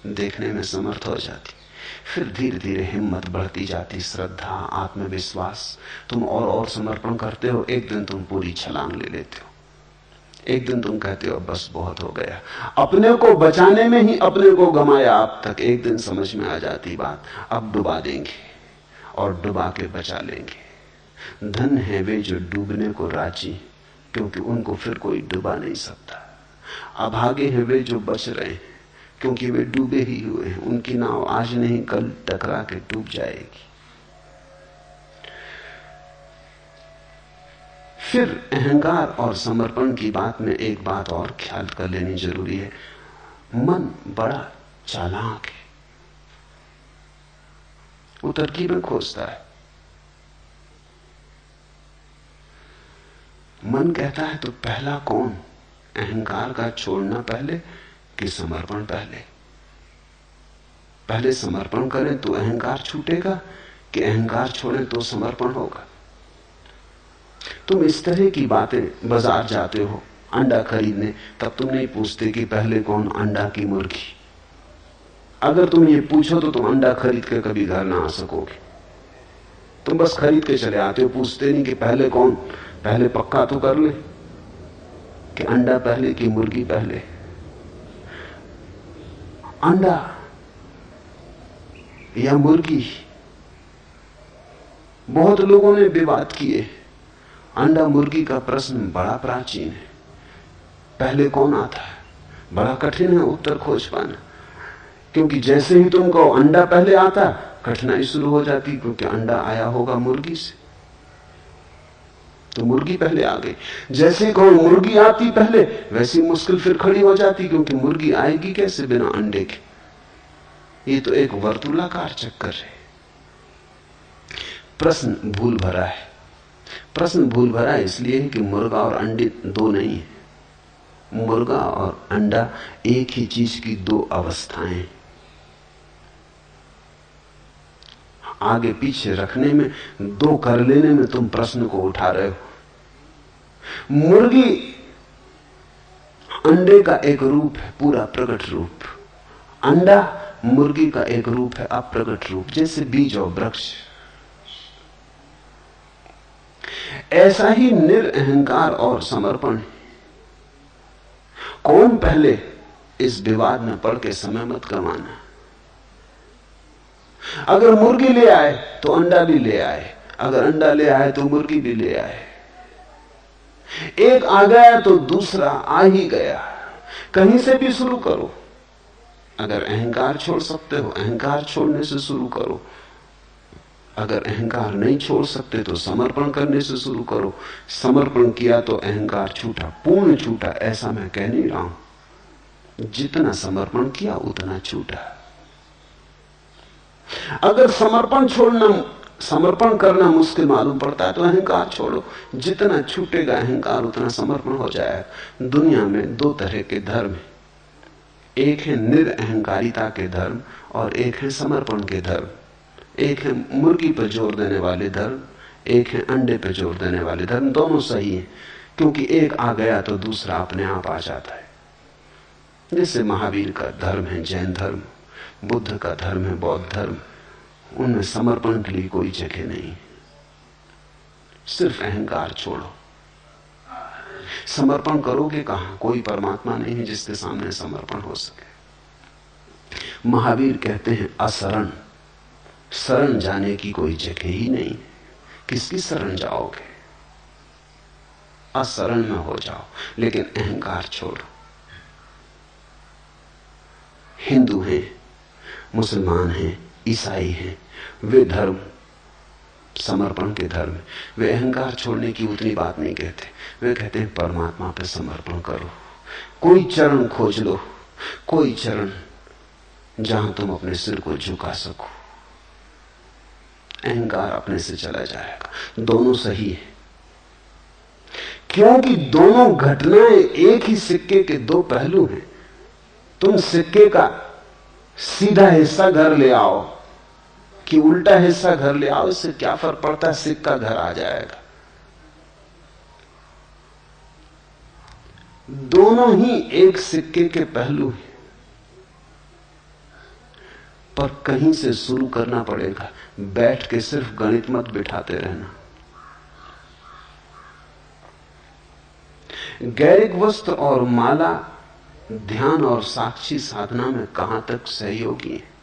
Speaker 1: देखने में समर्थ हो जाती। फिर धीरे धीरे हिम्मत बढ़ती जाती, श्रद्धा, आत्मविश्वास। तुम और समर्पण करते हो, एक दिन तुम पूरी छलांग ले लेते हो। एक दिन तुम कहते हो बस बहुत हो गया, अपने को बचाने में ही अपने को गमाया अब तक। एक दिन समझ में आ जाती बात, अब डुबा देंगे और डुबा के बचा लेंगे। धन है वे जो डूबने को राजी, क्योंकि उनको फिर कोई डुबा नहीं सकता। अभागे हैं वे जो बच रहे हैं, क्योंकि वे डूबे ही हुए हैं। उनकी नाव आज नहीं कल टकरा के डूब जाएगी। फिर अहंकार और समर्पण की बात में एक बात और ख्याल कर लेनी जरूरी है। मन बड़ा चालाक है, वो तरकीबें खोजता है। मन कहता है तो पहला कौन, अहंकार का छोड़ना पहले कि समर्पण पहले? पहले समर्पण करें तो अहंकार छूटेगा कि अहंकार छोड़ें तो समर्पण होगा? तुम इस तरह की बातें, बाजार जाते हो अंडा खरीदने, तब तुम नहीं पूछते कि पहले कौन, अंडा की मुर्गी। अगर तुम ये पूछो तो तुम अंडा खरीद के कभी घर ना आ सकोगे। तुम बस खरीद के चले आते हो, पूछते नहीं कि पहले कौन। पहले पक्का तो कर ले कि अंडा पहले कि मुर्गी पहले। अंडा या मुर्गी, बहुत लोगों ने विवाद किए। अंडा मुर्गी का प्रश्न बड़ा प्राचीन है। पहले कौन आता है, बड़ा कठिन है उत्तर खोज पाना, क्योंकि जैसे ही तुम कहो अंडा पहले आता, कठिनाई शुरू हो जाती, क्योंकि अंडा आया होगा मुर्गी से, तो मुर्गी पहले आ गई। जैसे ही कहो मुर्गी आती पहले, वैसी मुश्किल फिर खड़ी हो जाती, क्योंकि मुर्गी आएगी कैसे बिना अंडे के। ये तो एक वर्तुलाकार चक्कर है। प्रश्न भूल भरा है। प्रश्न भूल भरा इसलिए है कि मुर्गा और अंडे दो नहीं है। मुर्गा और अंडा एक ही चीज की दो अवस्थाएं। आगे पीछे रखने में, दो कर लेने में तुम प्रश्न को उठा रहे हो। मुर्गी अंडे का एक रूप है, पूरा प्रकट रूप। अंडा मुर्गी का एक रूप है, अप्रगट रूप, जैसे बीज और वृक्ष। ऐसा ही निरअहंकार और समर्पण। कौन पहले, इस विवाद में पड़ के समय मत गंवाना। अगर मुर्गी ले आए तो अंडा भी ले आए, अगर अंडा ले आए तो मुर्गी भी ले आए। एक आ गया तो दूसरा आ ही गया। कहीं से भी शुरू करो। अगर अहंकार छोड़ सकते हो, अहंकार छोड़ने से शुरू करो। अगर अहंकार नहीं छोड़ सकते तो समर्पण करने से शुरू करो। समर्पण किया तो अहंकार छूटा, पूर्ण छूटा, ऐसा मैं कह नहीं रहा हूं। जितना समर्पण किया उतना छूटा। अगर समर्पण करना मुश्किल मालूम पड़ता है तो अहंकार छोड़ो। जितना छूटेगा अहंकार उतना समर्पण हो जाएगा। दुनिया में दो तरह के धर्म हैं, एक है निरअहंकारिता के धर्म और एक है समर्पण के धर्म। एक है मुर्गी पर जोर देने वाले धर्म, एक है अंडे पर जोर देने वाले धर्म। दोनों सही हैं, क्योंकि एक आ गया तो दूसरा अपने आप आ जाता है। जैसे महावीर का धर्म है जैन धर्म, बुद्ध का धर्म है बौद्ध धर्म। उनमें समर्पण के लिए कोई जगह नहीं, सिर्फ अहंकार छोड़ो। समर्पण करोगे कहां? कोई परमात्मा नहीं है जिसके सामने समर्पण हो सके। महावीर कहते हैं अशरण, शरण जाने की कोई जगह ही नहीं। किसकी शरण जाओगे? अशरण में हो जाओ, लेकिन अहंकार छोड़ो। हिंदू हैं, मुसलमान हैं, ईसाई हैं, वे धर्म समर्पण के धर्म। वे अहंकार छोड़ने की उतनी बात नहीं कहते। वे कहते हैं परमात्मा पे समर्पण करो। कोई चरण खोज लो, कोई चरण जहां तुम अपने सिर को झुका सको। अहंकार अपने से चला जाएगा। दोनों सही है, क्योंकि दोनों घटनाएं एक ही सिक्के के दो पहलू हैं। तुम सिक्के का सीधा हिस्सा घर ले आओ कि उल्टा हिस्सा घर ले आओ, इससे क्या फर्क पड़ता है? सिक्का घर आ जाएगा। दोनों ही एक सिक्के के पहलू हैं, पर कहीं से शुरू करना पड़ेगा। बैठ के सिर्फ गणित मत बिठाते रहना। गैरिक वस्त्र और माला ध्यान और साक्षी साधना में कहां तक सहयोगी है?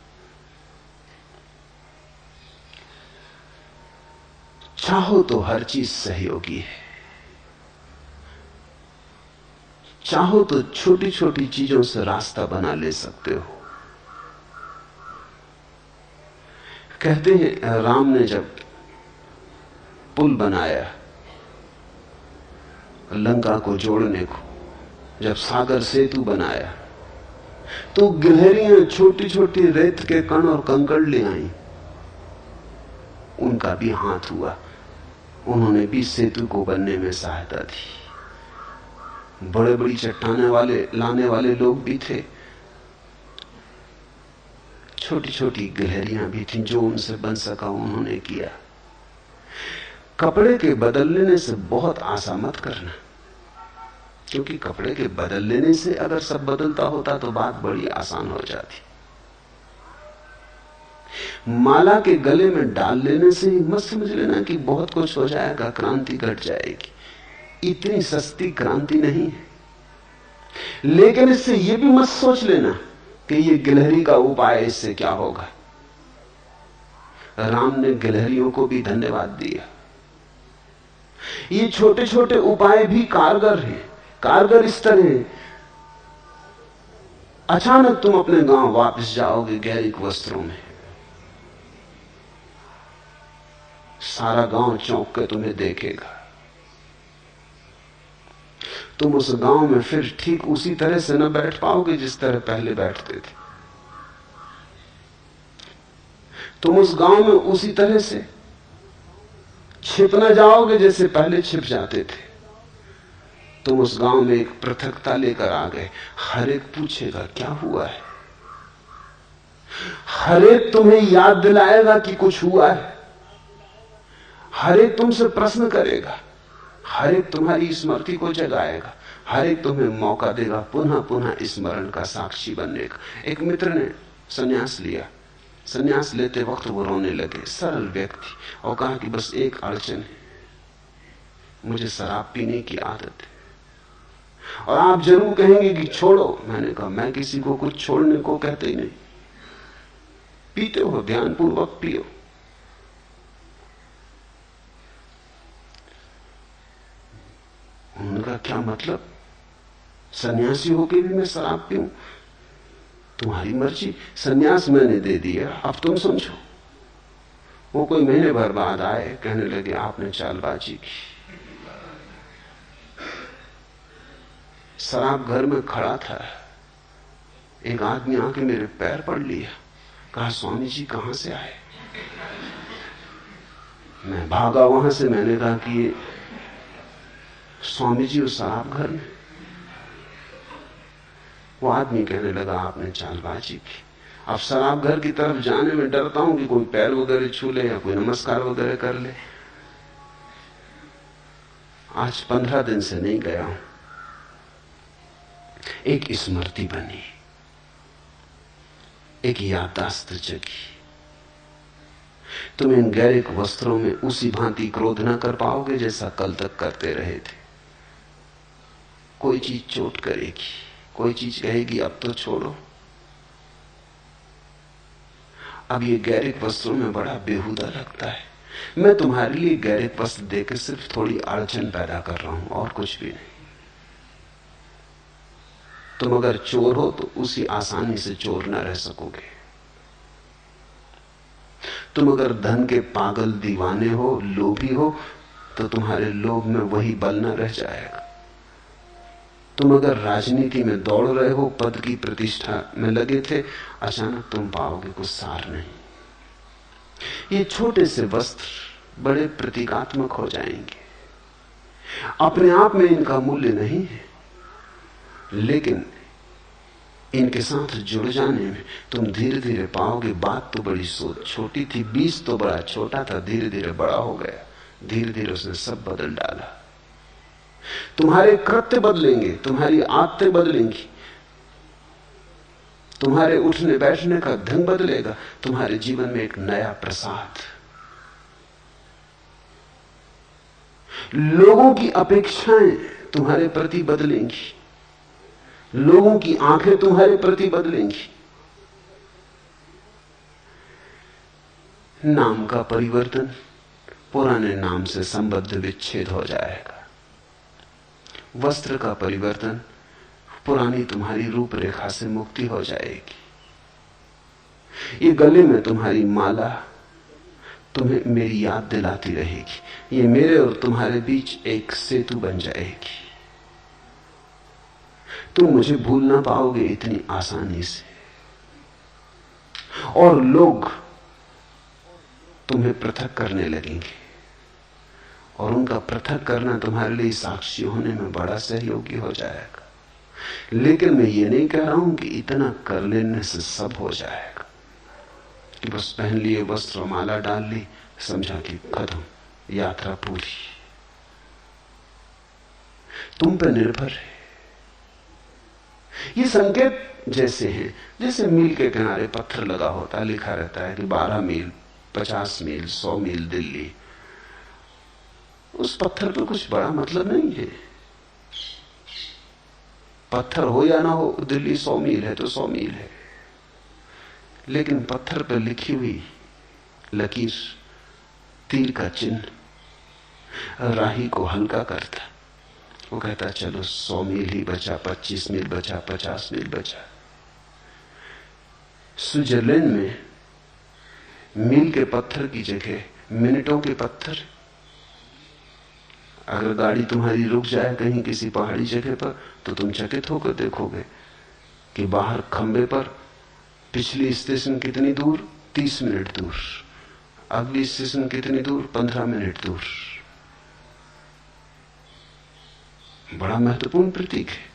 Speaker 1: चाहो तो हर चीज सहयोगी है। चाहो तो छोटी छोटी चीजों से रास्ता बना ले सकते हो। कहते हैं राम ने जब पुल बनाया लंका को जोड़ने को, जब सागर सेतु बनाया, तो गिलहरियां छोटी छोटी रेत के कण और कंकड़ ले आई। उनका भी हाथ हुआ, उन्होंने भी सेतु को बनने में सहायता दी। बड़े बड़ी चट्टाने वाले लाने वाले लोग भी थे, छोटी छोटी गिलहरियां भी थीं, जो उनसे बन सका उन्होंने किया। कपड़े के बदल लेने से बहुत आशा मत करना, क्योंकि कपड़े के बदल लेने से अगर सब बदलता होता तो बात बड़ी आसान हो जाती। माला के गले में डाल लेने से ही मत समझ लेना कि बहुत कुछ हो जाएगा, क्रांति घट जाएगी। इतनी सस्ती क्रांति नहीं है। लेकिन इससे यह भी मत सोच लेना कि यह गिलहरी का उपाय, इससे क्या होगा। राम ने गिलहरियों को भी धन्यवाद दिया। ये छोटे छोटे उपाय भी कारगर हैं। कारगर इस तरह है, अचानक तुम अपने गांव वापस जाओगे गैरिक वस्त्रों में, सारा गांव चौंक के तुम्हें देखेगा। तुम उस गांव में फिर ठीक उसी तरह से न बैठ पाओगे जिस तरह पहले बैठते थे। तुम उस गांव में उसी तरह से छिप न जाओगे जैसे पहले छिप जाते थे। तुम उस गांव में एक पृथकता लेकर आ गए। हर एक पूछेगा क्या हुआ है, हर एक तुम्हें याद दिलाएगा कि कुछ हुआ है, हर एक तुमसे प्रश्न करेगा, हर एक तुम्हारी स्मृति को जगाएगा, हर एक तुम्हें मौका देगा पुनः पुनः स्मरण का साक्षी बनने का। एक मित्र ने संन्यास लिया, संन्यास लेते वक्त वो रोने लगे, सरल व्यक्ति, और कहा कि बस एक अड़चन है, मुझे शराब पीने की आदत है और आप जरूर कहेंगे कि छोड़ो। मैंने कहा मैं किसी को कुछ छोड़ने को कहते ही नहीं। पीते हो ध्यानपूर्वक पियो। उनका क्या मतलब, सन्यासी होके भी मैं शराब पीऊं? तुम्हारी मर्जी, सन्यास मैंने दे दिया, अब तुम समझो। वो कोई महीने भर बाद आए, कहने लगे आपने चालबाजी की। शराब घर में खड़ा था, एक आदमी आके मेरे पैर पड़ लिया, कहा स्वामी जी कहां से आए? मैं भागा वहां से। मैंने कहा कि स्वामी जी उस शराब घर में। वो आदमी कहने लगा आपने चालबाजी की। अब शराब घर की तरफ जाने में डरता हूं कि कोई पैर वगैरह छू ले या कोई नमस्कार वगैरह कर ले। आज 15 दिन से नहीं गया हूं। एक स्मृति बनी, एक याददाश्त जगी। तुम इन गैरिक वस्त्रों में उसी भांति क्रोध न कर पाओगे जैसा कल तक करते रहे थे। कोई चीज चोट करेगी, कोई चीज कहेगी अब तो छोड़ो। अब ये गैरिक वस्त्रों में बड़ा बेहुदा लगता है। मैं तुम्हारे लिए गैरिक वस्त्र देकर सिर्फ थोड़ी अड़चन पैदा कर रहा हूं और कुछ भी नहीं। तुम अगर चोर हो तो उसी आसानी से चोर न रह सकोगे। तुम अगर धन के पागल दीवाने हो, लोभी हो, तो तुम्हारे लोभ में वही बल न रह जाएगा। तुम अगर राजनीति में दौड़ रहे हो, पद की प्रतिष्ठा में लगे थे, अचानक तुम पाओगे कुछ सार नहीं। ये छोटे से वस्त्र बड़े प्रतीकात्मक हो जाएंगे। अपने आप में इनका मूल्य नहीं है, लेकिन इनके साथ जुड़ जाने में तुम धीरे धीरे पाओगे बात तो बड़ी छोटी थी, बीज तो बड़ा छोटा था, धीरे धीरे बड़ा हो गया। धीरे धीरे उसने सब बदल डाला। तुम्हारे कृत्य बदलेंगे, तुम्हारी आदतें बदलेंगी, तुम्हारे उठने बैठने का ढंग बदलेगा, तुम्हारे जीवन में एक नया प्रसाद। लोगों की अपेक्षाएं तुम्हारे प्रति बदलेंगी, लोगों की आंखें तुम्हारे प्रति बदलेंगी। नाम का परिवर्तन, पुराने नाम से संबद्ध विच्छेद हो जाएगा। वस्त्र का परिवर्तन, पुरानी तुम्हारी रूपरेखा से मुक्ति हो जाएगी। ये गले में तुम्हारी माला तुम्हें मेरी याद दिलाती रहेगी। ये मेरे और तुम्हारे बीच एक सेतु बन जाएगी। तुम मुझे भूल ना पाओगे इतनी आसानी से, और लोग तुम्हें पृथक करने लगेंगे, और उनका पृथक करना तुम्हारे लिए साक्षी होने में बड़ा सहयोगी हो जाएगा। लेकिन मैं ये नहीं कह रहा हूं कि इतना कर लेने से सब हो जाएगा, कि बस पहन लिए वस्त्र, माला डाल ली, समझा कि खत्म, यात्रा पूरी। तुम पे निर्भर है। ये संकेत जैसे हैं, जैसे मील के किनारे पत्थर लगा होता है, लिखा रहता है कि 12 मील, 50 मील, 100 मील दिल्ली। उस पत्थर पे कुछ बड़ा मतलब नहीं है। पत्थर हो या ना हो, दिल्ली 100 मील है तो 100 मील है। लेकिन पत्थर पर लिखी हुई लकीर, तीर का चिन्ह राही को हल्का करता। वो कहता चलो 100 मील ही बचा, 25 मील बचा, 50 मील बचा। स्विट्जरलैंड में मील के पत्थर की जगह मिनटों के पत्थर। अगर गाड़ी तुम्हारी रुक जाए कहीं किसी पहाड़ी जगह पर, तो तुम चकित होकर देखोगे कि बाहर खंबे पर पिछली स्टेशन कितनी दूर, 30 मिनट दूर, अगली स्टेशन कितनी दूर, 15 मिनट दूर। बड़ा महत्वपूर्ण प्रतीक है।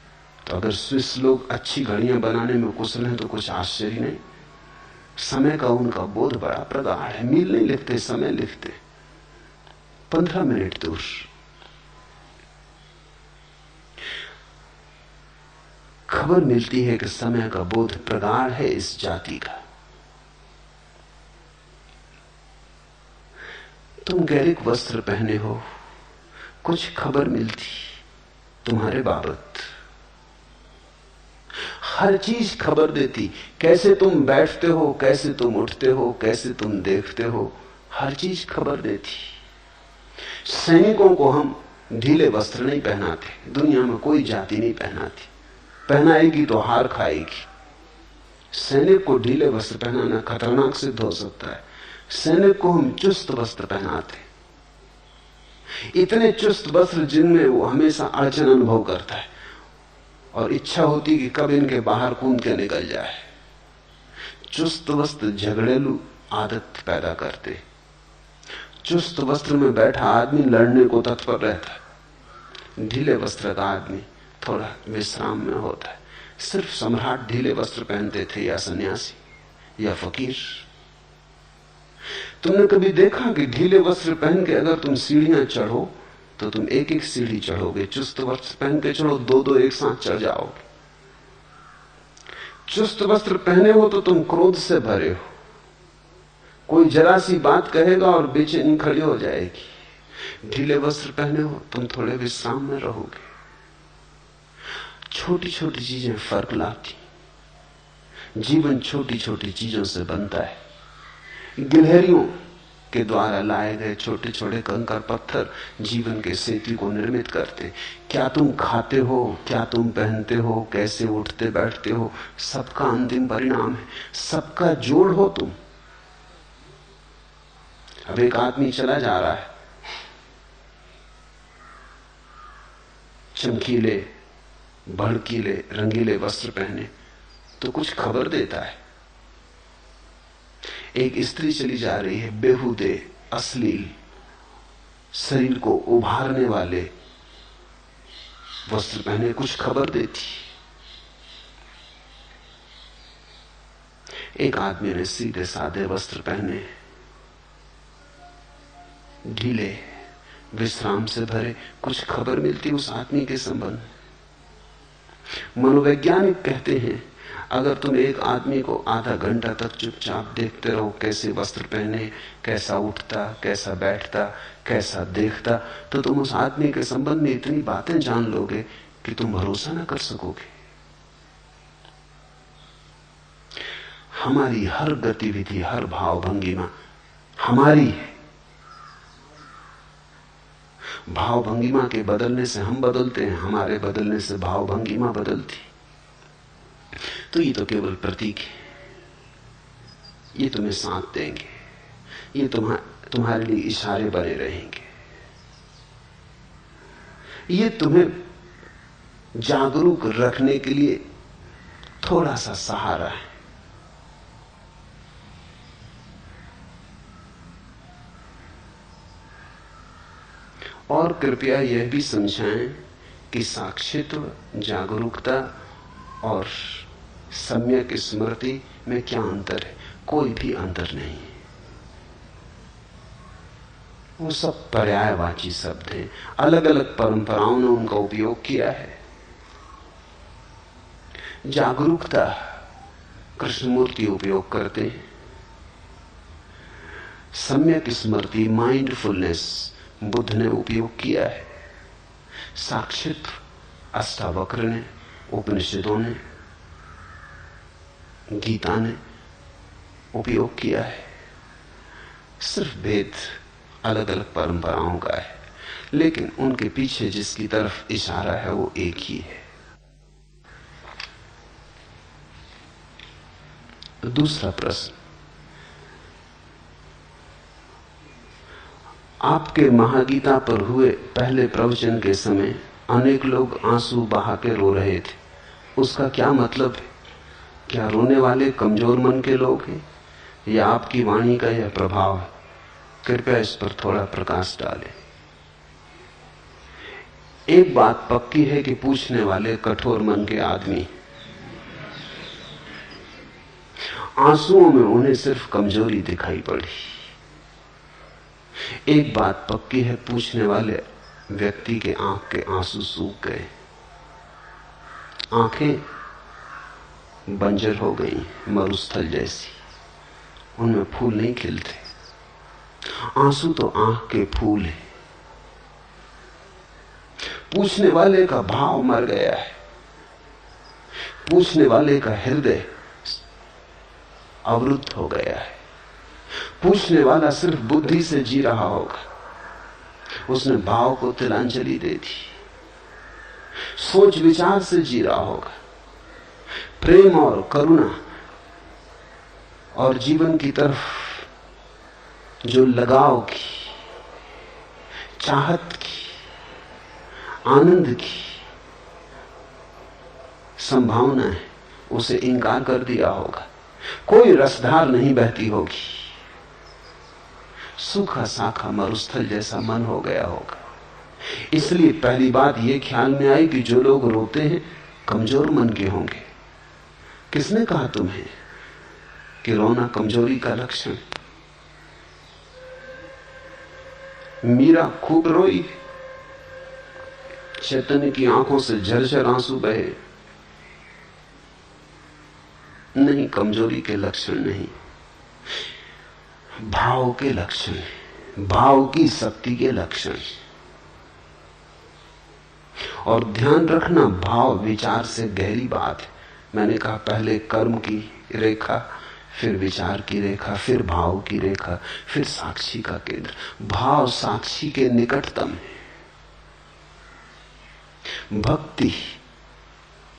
Speaker 1: तो अगर स्विस लोग अच्छी घड़ियां बनाने में कुशल हैं तो कुछ आश्चर्य नहीं। समय का उनका बोध बड़ा प्रगाढ़ है। मील नहीं लिखते, समय लिखते। 15 मिनट दूर। खबर मिलती है कि समय का बोध प्रगाढ़ है इस जाति का। तुम गैरिक वस्त्र पहने हो, कुछ खबर मिलती तुम्हारे बाबत। हर चीज खबर देती, कैसे तुम बैठते हो, कैसे तुम उठते हो, कैसे तुम देखते हो, हर चीज खबर देती। सैनिकों को हम ढीले वस्त्र नहीं पहनाते, दुनिया में कोई जाति नहीं पहनाती। पहनाएगी तो हार खाएगी। सैनिक को ढीले वस्त्र पहनाना खतरनाक सिद्ध हो सकता है। सैनिक को हम चुस्त वस्त्र पहनाते, इतने चुस्त वस्त्र जिनमें वो हमेशा अड़चन अनुभव करता है और इच्छा होती कि कब इनके बाहर कूद के निकल जाए। चुस्त वस्त्र झगड़ेलू आदत पैदा करते। चुस्त वस्त्र में बैठा आदमी लड़ने को तत्पर रहता है। ढीले वस्त्र का आदमी थोड़ा विश्राम में होता है। सिर्फ सम्राट ढीले वस्त्र पहनते थे, या सन्यासी या फकीर। तुमने कभी देखा कि ढीले वस्त्र पहन के अगर तुम सीढ़ियां चढ़ो तो तुम एक एक सीढ़ी चढ़ोगे। चुस्त वस्त्र पहन के चढ़ो, दो दो एक साथ चढ़ जाओगे। चुस्त वस्त्र पहने हो तो तुम क्रोध से भरे हो। कोई जरा सी बात कहेगा और बेचैनी खड़ी हो जाएगी। ढीले वस्त्र पहने हो तुम थोड़े विश्राम में रहोगे। छोटी छोटी चीजें फर्क लाती। जीवन छोटी छोटी चीजों से बनता है। गिलहरियों के द्वारा लाए गए छोटे छोटे कंकर पत्थर जीवन के सेतु को निर्मित करते। क्या तुम खाते हो, क्या तुम पहनते हो, कैसे उठते बैठते हो, सबका अंतिम परिणाम है। सबका जोड़ हो तुम। अब एक आदमी चला जा रहा है, चमकीले भड़कीले रंगीले वस्त्र पहने, तो कुछ खबर देता है। एक स्त्री चली जा रही है, बेहुदे अश्लील शरीर को उभारने वाले वस्त्र पहने, कुछ खबर देती। एक आदमी ने सीधे साधे वस्त्र पहने, ढीले विश्राम से भरे, कुछ खबर मिलती उस आदमी के संबंध। मनोवैज्ञानिक कहते हैं अगर तुम एक आदमी को आधा घंटा तक चुपचाप देखते रहो, कैसे वस्त्र पहने, कैसा उठता, कैसा बैठता, कैसा देखता, तो तुम उस आदमी के संबंध में इतनी बातें जान लोगे कि तुम भरोसा ना कर सकोगे। हमारी हर गतिविधि, हर भाव भंगिमा हमारी है। भाव भंगिमा के बदलने से हम बदलते हैं, हमारे बदलने से भाव भंगिमा बदलती। तो ये तो केवल प्रतीक है, ये तुम्हें साथ देंगे, ये तुम्हारे लिए इशारे बने रहेंगे, ये तुम्हें जागरूक रखने के लिए थोड़ा सा सहारा है। और कृपया यह भी समझाएं कि साक्षित्व, जागरूकता और सम्यक स्मृति में क्या अंतर है। कोई भी अंतर नहीं है, वो सब पर्यायवाची शब्द हैं। अलग अलग परंपराओं ने उनका उपयोग किया है। जागरूकता कृष्णमूर्ति उपयोग करते हैं, सम्यक स्मृति, माइंडफुलनेस बुद्ध ने उपयोग किया है, साक्षित्व अष्टावक्र ने, उपनिषदों ने, गीता ने उपयोग किया है। सिर्फ भेद अलग अलग परंपराओं का है, लेकिन उनके पीछे जिसकी तरफ इशारा है वो एक ही है। दूसरा प्रश्न, आपके महागीता पर हुए पहले प्रवचन के समय अनेक लोग आंसू बहा के रो रहे थे, उसका क्या मतलब है? क्या रोने वाले कमजोर मन के लोग हैं या आपकी वाणी का यह प्रभाव है? कृपया इस पर थोड़ा प्रकाश डालें। एक बात पक्की है कि पूछने वाले कठोर मन के आदमी, आंसुओं में उन्हें सिर्फ कमजोरी दिखाई पड़ी। एक बात पक्की है, पूछने वाले व्यक्ति के आंख के आंसू सूख गए, आंखें बंजर हो गई, मरुस्थल जैसी, उनमें फूल नहीं खिलते। आंसू तो आंख के फूल है। पूछने वाले का भाव मर गया है, पूछने वाले का हृदय अवरुद्ध हो गया है। पूछने वाला सिर्फ बुद्धि से जी रहा होगा, उसने भाव को तिलांजलि दे दी, सोच विचार से जी रहा होगा। प्रेम और करुणा और जीवन की तरफ जो लगाव की, चाहत की, आनंद की संभावना है, उसे इंकार कर दिया होगा। कोई रसधार नहीं बहती होगी, सूखा साखा मरुस्थल जैसा मन हो गया होगा। इसलिए पहली बात यह ख्याल में आई कि जो लोग रोते हैं कमजोर मन के होंगे। किसने कहा तुम्हें कि रोना कमजोरी का लक्षण? मीरा खूब रोई, चैतन्य की आंखों से झरझर आंसू बहे। नहीं, कमजोरी के लक्षण नहीं, भाव के लक्षण, भाव की शक्ति के लक्षण। और ध्यान रखना, भाव विचार से गहरी बात है। मैंने कहा पहले कर्म की रेखा, फिर विचार की रेखा, फिर भाव की रेखा, फिर साक्षी का केंद्र। भाव साक्षी के निकटतम है, भक्ति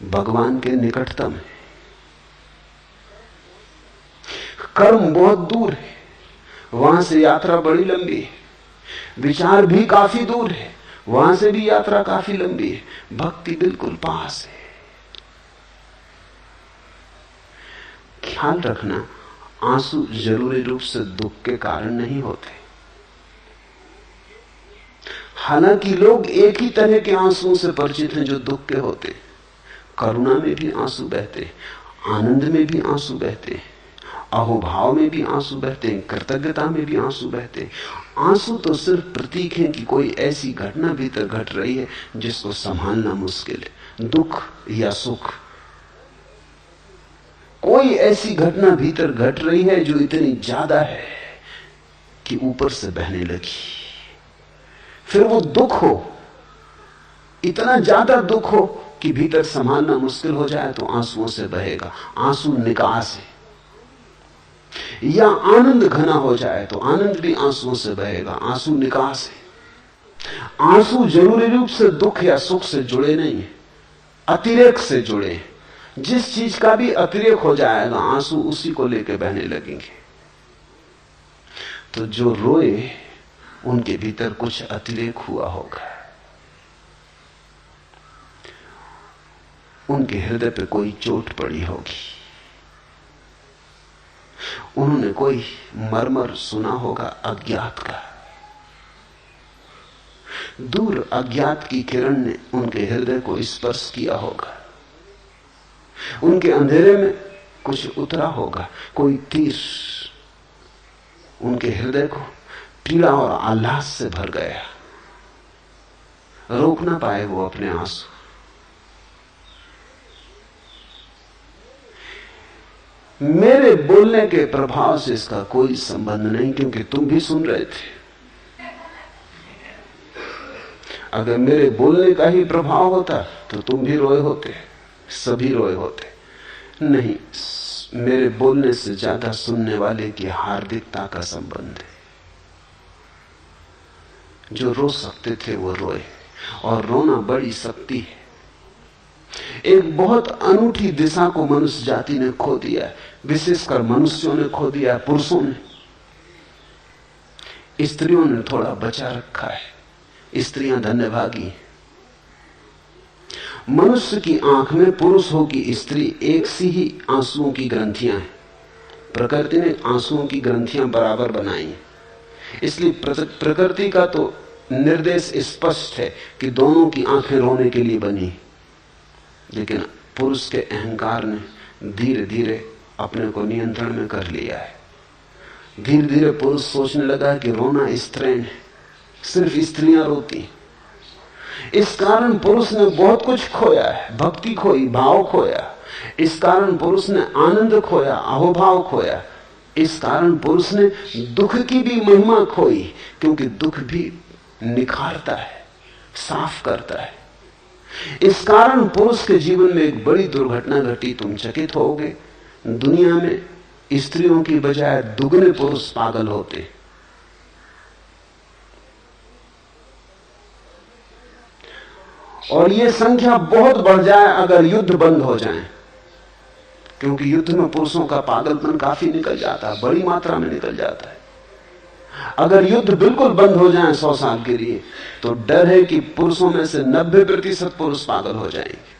Speaker 1: भगवान के निकटतम है। कर्म बहुत दूर है, वहां से यात्रा बड़ी लंबी है। विचार भी काफी दूर है, वहां से भी यात्रा काफी लंबी है। भक्ति बिल्कुल पास है। ख्याल रखना, आंसू जरूरी रूप से दुख के कारण नहीं होते। हालांकि लोग एक ही तरह के आंसुओं से परिचित हैं जो दुख के होते। करुणा में भी आंसू बहते, आनंद में भी आंसू बहते, अहोभाव में भी आंसू बहते, कृतज्ञता में भी आंसू बहते। आंसू तो सिर्फ प्रतीक है कि कोई ऐसी घटना भीतर घट रही है जिसको संभालना मुश्किल है। दुख या सुख कोई ऐसी घटना भीतर घट रही है जो इतनी ज्यादा है कि ऊपर से बहने लगी। फिर वो दुख हो, इतना ज्यादा दुख हो कि भीतर संभालना मुश्किल हो जाए तो आंसुओं से बहेगा। आंसू निकास है। या आनंद घना हो जाए तो आनंद भी आंसुओं से बहेगा। आंसू निकास है। आंसू जरूरी रूप से दुख या सुख से जुड़े नहीं है, अतिरेक से जुड़े हैं। जिस चीज का भी अतिरेक हो जाएगा आंसू उसी को लेकर बहने लगेंगे। तो जो रोए उनके भीतर कुछ अतिरेक हुआ होगा, उनके हृदय पे कोई चोट पड़ी होगी, उन्होंने कोई मर्मर सुना होगा अज्ञात का। दूर अज्ञात की किरण ने उनके हृदय को स्पर्श किया होगा। उनके अंधेरे में कुछ उतरा होगा, कोई तीर उनके हृदय को पीड़ा और आह्लाद से भर गया। रोक ना पाए वो अपने आंसू। मेरे बोलने के प्रभाव से इसका कोई संबंध नहीं, क्योंकि तुम भी सुन रहे थे। अगर मेरे बोलने का ही प्रभाव होता तो तुम भी रोए होते, सभी रोए होते। नहीं, मेरे बोलने से ज्यादा सुनने वाले की हार्दिकता का संबंध है। जो रो सकते थे वो रोए, और रोना बड़ी शक्ति है। एक बहुत अनूठी दिशा को मनुष्य जाति ने खो दिया है, विशेषकर मनुष्यों ने खो दिया है, पुरुषों ने। स्त्रियों ने थोड़ा बचा रखा है। स्त्रियां धन्यभागी हैं। मनुष्य की आंख में पुरुष हो कि स्त्री एक सी ही आंसुओं की ग्रंथियां हैं। प्रकृति ने आंसुओं की ग्रंथियां बराबर बनाई हैं। इसलिए प्रकृति का तो निर्देश स्पष्ट है कि दोनों की आंखें रोने के लिए बनी। लेकिन पुरुष के अहंकार ने धीरे धीरे अपने को नियंत्रण में कर लिया है। धीरे धीरे पुरुष सोचने लगा कि रोना स्त्रैण है, सिर्फ स्त्रियां रोती। इस कारण पुरुष ने बहुत कुछ खोया है। भक्ति खोई, भाव खोया। इस कारण पुरुष ने आनंद खोया, अहोभाव खोया। इस कारण पुरुष ने दुख की भी महिमा खोई, क्योंकि दुख भी निखारता है, साफ करता है। इस कारण पुरुष के जीवन में एक बड़ी दुर्घटना घटी। तुम चकित होगे, दुनिया में स्त्रियों की बजाय दुगने पुरुष पागल होते। और यह संख्या बहुत बढ़ जाए अगर युद्ध बंद हो जाए, क्योंकि युद्ध में पुरुषों का पागलपन काफी निकल जाता है, बड़ी मात्रा में निकल जाता है। अगर युद्ध बिल्कुल बंद हो जाए 100 साल के लिए, तो डर है कि पुरुषों में से 90% पुरुष पागल हो जाएंगे।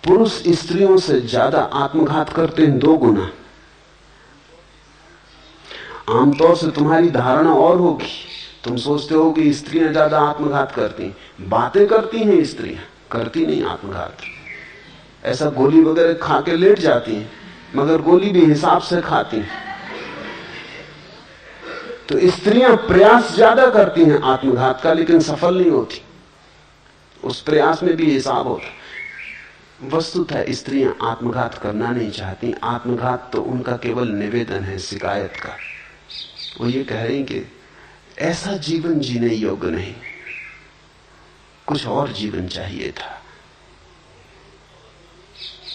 Speaker 1: पुरुष स्त्रियों से ज्यादा आत्मघात करते हैं 2 गुना। आमतौर से तुम्हारी धारणा और होगी, तुम सोचते हो कि स्त्रियां ज्यादा आत्मघात करती, बातें करती हैं स्त्रियां, करती नहीं आत्मघात। ऐसा गोली वगैरह खा के लेट जाती हैं, मगर गोली भी हिसाब से खाती हैं। तो स्त्रियां प्रयास ज्यादा करती हैं आत्मघात का, लेकिन सफल नहीं होती। उस प्रयास में भी हिसाब होता। वस्तुतः स्त्रियां आत्मघात करना नहीं चाहती। आत्मघात तो उनका केवल निवेदन है, शिकायत का। वो ये कह रही कि ऐसा जीवन जीने योग्य नहीं, कुछ और जीवन चाहिए था।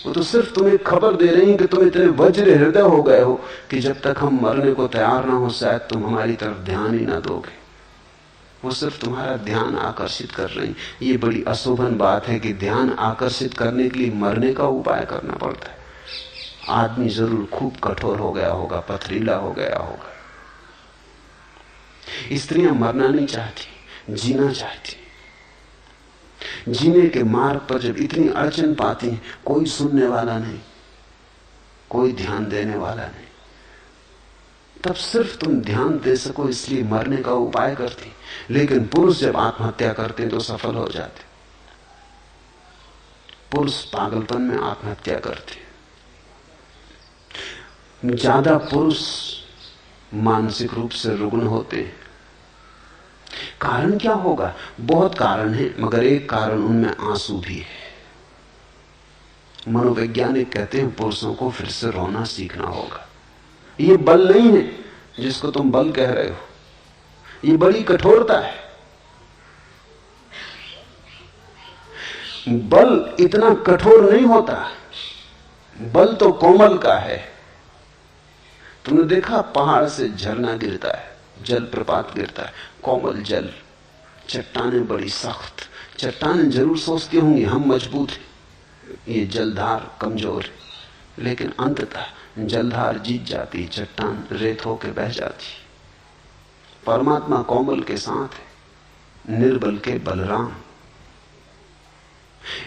Speaker 1: वो तो सिर्फ तुम्हें खबर दे रही कि तुम इतने वज्र हृदय हो गए हो कि जब तक हम मरने को तैयार ना हो शायद तुम हमारी तरफ ध्यान ही ना दोगे। वो सिर्फ तुम्हारा ध्यान आकर्षित कर रही। ये बड़ी अशोभन बात है कि ध्यान आकर्षित करने के लिए मरने का उपाय करना पड़ता है। आदमी जरूर खूब कठोर हो गया होगा, पथरीला हो गया होगा। स्त्रियां मरना नहीं चाहती, जीना चाहती। जीने के मार्ग पर जब इतनी अड़चन पाती हैं, कोई सुनने वाला नहीं, कोई ध्यान देने वाला नहीं, तब सिर्फ तुम ध्यान दे सको इसलिए मरने का उपाय करती। लेकिन पुरुष जब आत्महत्या करते तो सफल हो जाते। पुरुष पागलपन में आत्महत्या करते। ज्यादा पुरुष मानसिक रूप से रुग्ण होते हैं। कारण क्या होगा? बहुत कारण है, मगर एक कारण उनमें आंसू भी है। मनोवैज्ञानिक कहते हैं पुरुषों को फिर से रोना सीखना होगा। ये बल नहीं है जिसको तुम बल कह रहे हो, ये बड़ी कठोरता है। बल इतना कठोर नहीं होता, बल तो कोमल का है। तुमने देखा पहाड़ से झरना गिरता है, जल प्रपात गिरता है, कोमल जल। चट्टानें बड़ी सख्त, चट्टानें जरूर सोचती होंगी हम मजबूत हैं, ये जलधार कमजोर है, लेकिन अंततः जलधार जीत जाती, चट्टान रेत होकर बह जाती। परमात्मा कोमल के साथ है, निर्बल के बलराम।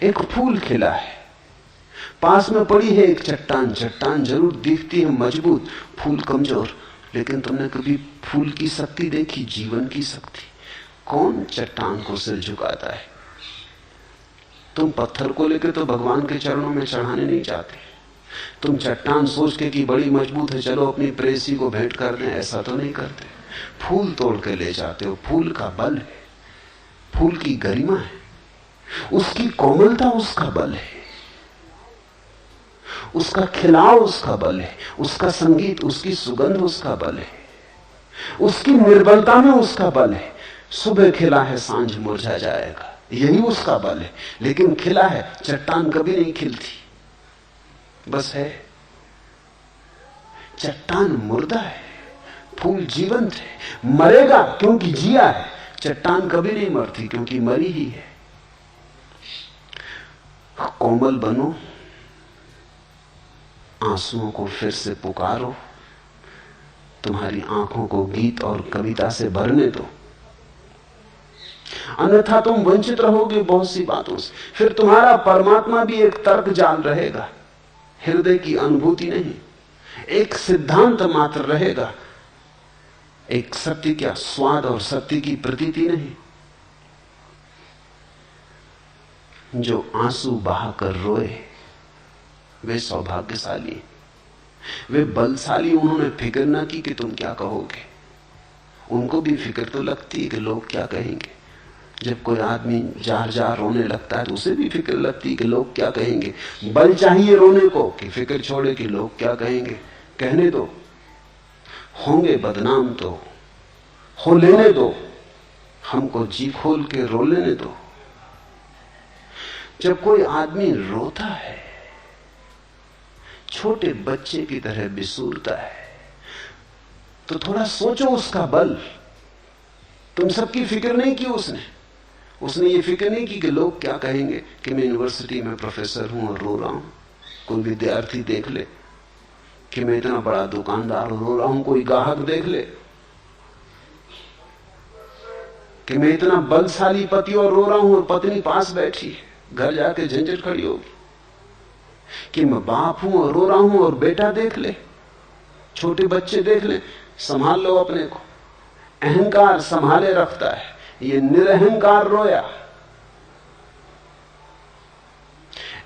Speaker 1: एक फूल खिला है, पास में पड़ी है एक चट्टान, चट्टान जरूर दिखती है मजबूत, फूल कमजोर। लेकिन तुमने कभी फूल की शक्ति देखी, जीवन की शक्ति? कौन चट्टान को सिर झुकाता है? तुम पत्थर को लेकर तो भगवान के चरणों में चढ़ाने नहीं चाहते, तुम चट्टान सोच के कि बड़ी मजबूत है, चलो अपनी प्रेसी को भेंट कर दें, ऐसा तो नहीं करते। फूल तोड़ के ले जाते हो, फूल का बल है, फूल की गरिमा है, उसकी कोमलता उसका बल है, उसका खिलाव उसका बल है, उसका संगीत, उसकी सुगंध उसका बल है, उसकी निर्बलता में उसका बल है। सुबह खिला है, सांझ मुरझा जाएगा, यही उसका बल है। लेकिन खिला है, चट्टान कभी नहीं खिलती, बस है। चट्टान मुर्दा है, फूल जीवंत है, मरेगा क्योंकि जिया है। चट्टान कभी नहीं मरती क्योंकि मरी ही है। कोमल बनो, आंसुओं को फिर से पुकारो, तुम्हारी आंखों को गीत और कविता से भरने दो, अन्यथा तुम वंचित रहोगे बहुत सी बातों से। फिर तुम्हारा परमात्मा भी एक तर्क जाल रहेगा, हृदय की अनुभूति नहीं, एक सिद्धांत मात्र रहेगा, एक सत्य का स्वाद और सत्य की प्रतीति नहीं। जो आंसू बहाकर रोए वे सौभाग्यशाली, वे बलशाली। उन्होंने फिक्र ना की कि तुम क्या कहोगे। उनको भी फिक्र तो लगती है कि लोग क्या कहेंगे। जब कोई आदमी जार जार रोने लगता है तो उसे भी फिक्र लगती है कि लोग क्या कहेंगे। बल चाहिए रोने को कि फिक्र छोड़े कि लोग क्या कहेंगे। कहने दो, होंगे बदनाम तो हो लेने दो, हमको जी खोल के रो लेने दो। जब कोई आदमी रोता है, छोटे बच्चे की तरह बिसूरता है, तो थोड़ा सोचो उसका बल। तुम सबकी फिक्र नहीं की उसने ये फिक्र नहीं की कि लोग क्या कहेंगे कि मैं यूनिवर्सिटी में प्रोफेसर हूं और रो रहा हूं। कोई विद्यार्थी देख ले कि मैं इतना बड़ा दुकानदार रो रहा हूं, कोई ग्राहक देख ले कि मैं इतना बलशाली पति और रो रहा हूं और पत्नी पास बैठी है, घर जाके झंझट खड़ी होगी। कि मैं बाप हूं और रो रहा हूं और बेटा देख ले, छोटे बच्चे देख ले, संभाल लो अपने को। अहंकार संभाले रखता है, ये निरअहंकार रोया।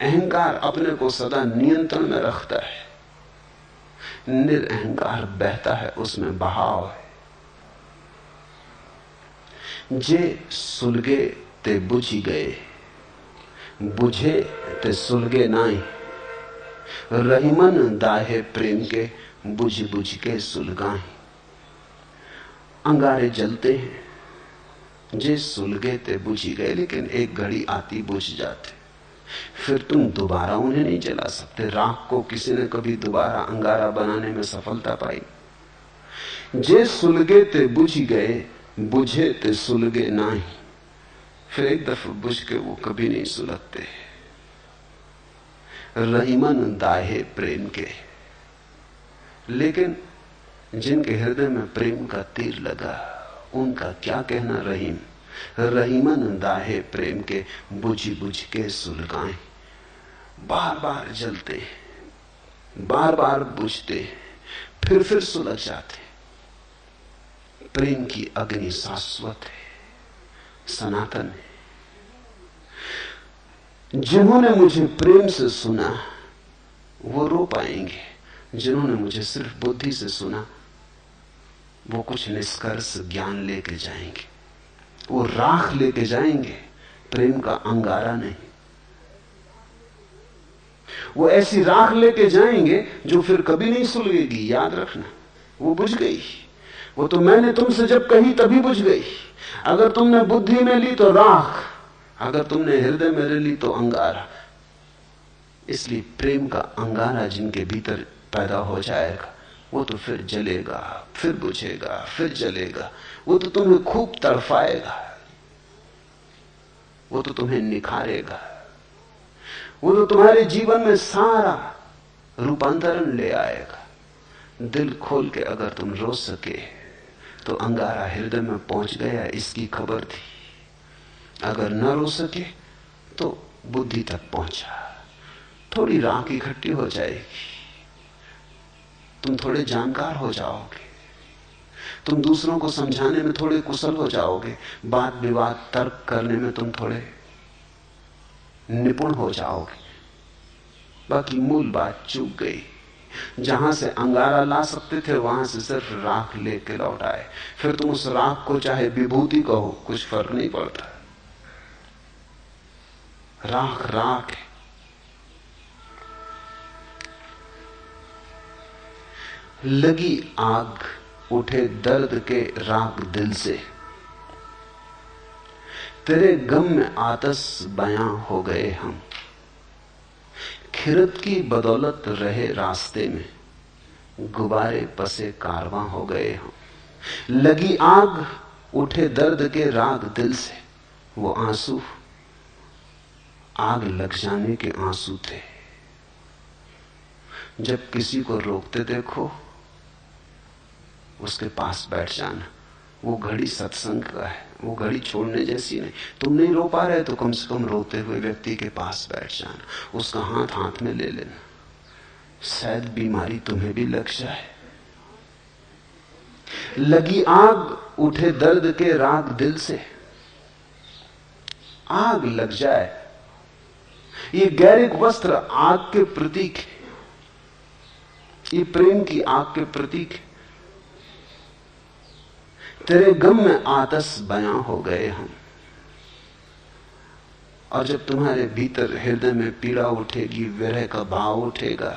Speaker 1: अहंकार अपने को सदा नियंत्रण में रखता है, निरअहंकार बहता है, उसमें बहाव है। जे सुलगे ते बुझी गए, बुझे ते सुलगे नाई, रहीमन दाहे प्रेम के बुझ बुझ के सुलगाई। अंगारे जलते हैं, जे सुलगे ते बुझी गए, लेकिन एक घड़ी आती बुझ जाते, फिर तुम दोबारा उन्हें नहीं जला सकते। राख को किसी ने कभी दोबारा अंगारा बनाने में सफलता पाई? जे सुलगे ते बुझी गए, बुझे ते सुलगे नाही, फिर एक दफा बुझ के वो कभी नहीं सुलगते। रहीमन दाहे प्रेम के, लेकिन जिनके हृदय में प्रेम का तीर लगा उनका क्या कहना। रहीम, रहीमन दाहे प्रेम के बुझी बुझ के सुलगाएं। बार बार जलते, बार बार बुझते, फिर सुलग जाते। प्रेम की अग्नि शाश्वत है, सनातन है। जिन्होंने मुझे प्रेम से सुना वो रो पाएंगे, जिन्होंने मुझे सिर्फ बुद्धि से सुना वो कुछ निष्कर्ष ज्ञान लेके जाएंगे, वो राख लेके जाएंगे, प्रेम का अंगारा नहीं। वो ऐसी राख लेके जाएंगे जो फिर कभी नहीं सुलगेगी, याद रखना। वो बुझ गई, वो तो मैंने तुमसे जब कही तभी बुझ गई। अगर तुमने बुद्धि में ली तो राख, अगर तुमने हृदय में ली तो अंगारा। इसलिए प्रेम का अंगारा जिनके भीतर पैदा हो जाएगा वो तो फिर जलेगा, फिर बुझेगा, फिर जलेगा। वो तो तुम्हें खूब तड़फाएगा, वो तो तुम्हें निखारेगा, वो तो तुम्हारे जीवन में सारा रूपांतरण ले आएगा। दिल खोल के अगर तुम रो सके तो अंगारा हृदय में पहुंच गया इसकी खबर थी। अगर न रो सके तो बुद्धि तक पहुंचा। थोड़ी राख इकट्ठी हो जाएगी, तुम थोड़े जानकार हो जाओगे, तुम दूसरों को समझाने में थोड़े कुशल हो जाओगे, वाद विवाद तर्क करने में तुम थोड़े निपुण हो जाओगे। बाकी मूल बात चूक गई। जहां से अंगारा ला सकते थे वहां से सिर्फ राख लेके लौट आए। फिर तुम उस राख को चाहे विभूति कहो, कुछ फर्क नहीं पड़ता। राख राख है। लगी आग उठे दर्द के राग दिल से, तेरे गम में आतश बयां हो गए हम। खिरत की बदौलत रहे रास्ते में, गुब्बारे पसे कारवां हो गए हम। लगी आग उठे दर्द के राग दिल से, वो आंसू आग लग जाने के आंसू थे। जब किसी को रोकते देखो उसके पास बैठ जाना। वो घड़ी सत्संग का है, वो घड़ी छोड़ने जैसी नहीं। तुम नहीं रो पा रहे तो कम से कम रोते हुए व्यक्ति के पास बैठ जाना, उसका हाथ हाथ में ले लेना। शायद बीमारी तुम्हें भी लग जाए। लगी आग उठे दर्द के राग दिल से, आग लग जाए। ये गैरिक वस्त्र आग के प्रतीक है, ये प्रेम की आग के प्रतीक है। तेरे गम में आतश बयां हो गए हम। और जब तुम्हारे भीतर हृदय में पीड़ा उठेगी, विरह का भाव उठेगा,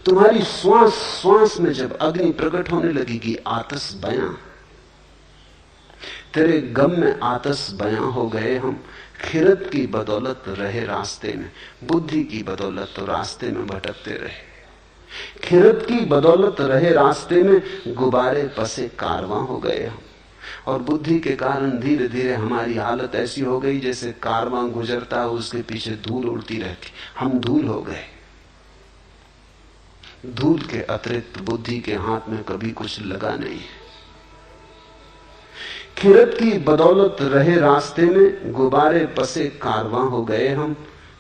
Speaker 1: तुम्हारी श्वास श्वास में जब अग्नि प्रकट होने लगेगी, आतश बयां। तेरे गम में आतश बयां हो गए हम। खिरत की बदौलत रहे रास्ते में, बुद्धि की बदौलत तो रास्ते में भटकते रहे। खिरत की बदौलत रहे रास्ते में, गुब्बारे पसे कारवां हो गए हम। और बुद्धि के कारण धीरे धीरे हमारी हालत ऐसी हो गई जैसे कारवां गुजरता है, उसके पीछे धूल उड़ती रहती। हम धूल हो गए। धूल के अतिरिक्त बुद्धि के हाथ में कभी कुछ लगा नहीं है। खिरत की बदौलत रहे रास्ते में, गुब्बारे पसे कारवां हो गए हम।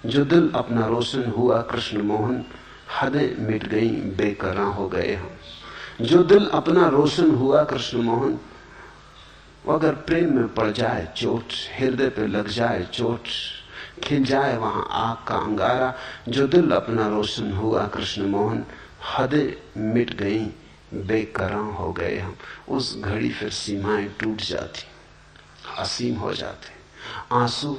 Speaker 1: जो दिल अपना रोशन हुआ कृष्ण मोहन, हदें मिट गई बेकरां हो गए हम। जो दिल अपना रोशन हुआ कृष्ण मोहन, अगर प्रेम में पड़ जाए चोट, हृदय पे लग जाए चोट, खिल जाए वहां आग का अंगारा। जो दिल अपना रोशन हुआ कृष्ण मोहन, हदें मिट गई बेकरां हो गए हम। उस घड़ी फिर सीमाएं टूट जाती, असीम हो जाते। आंसू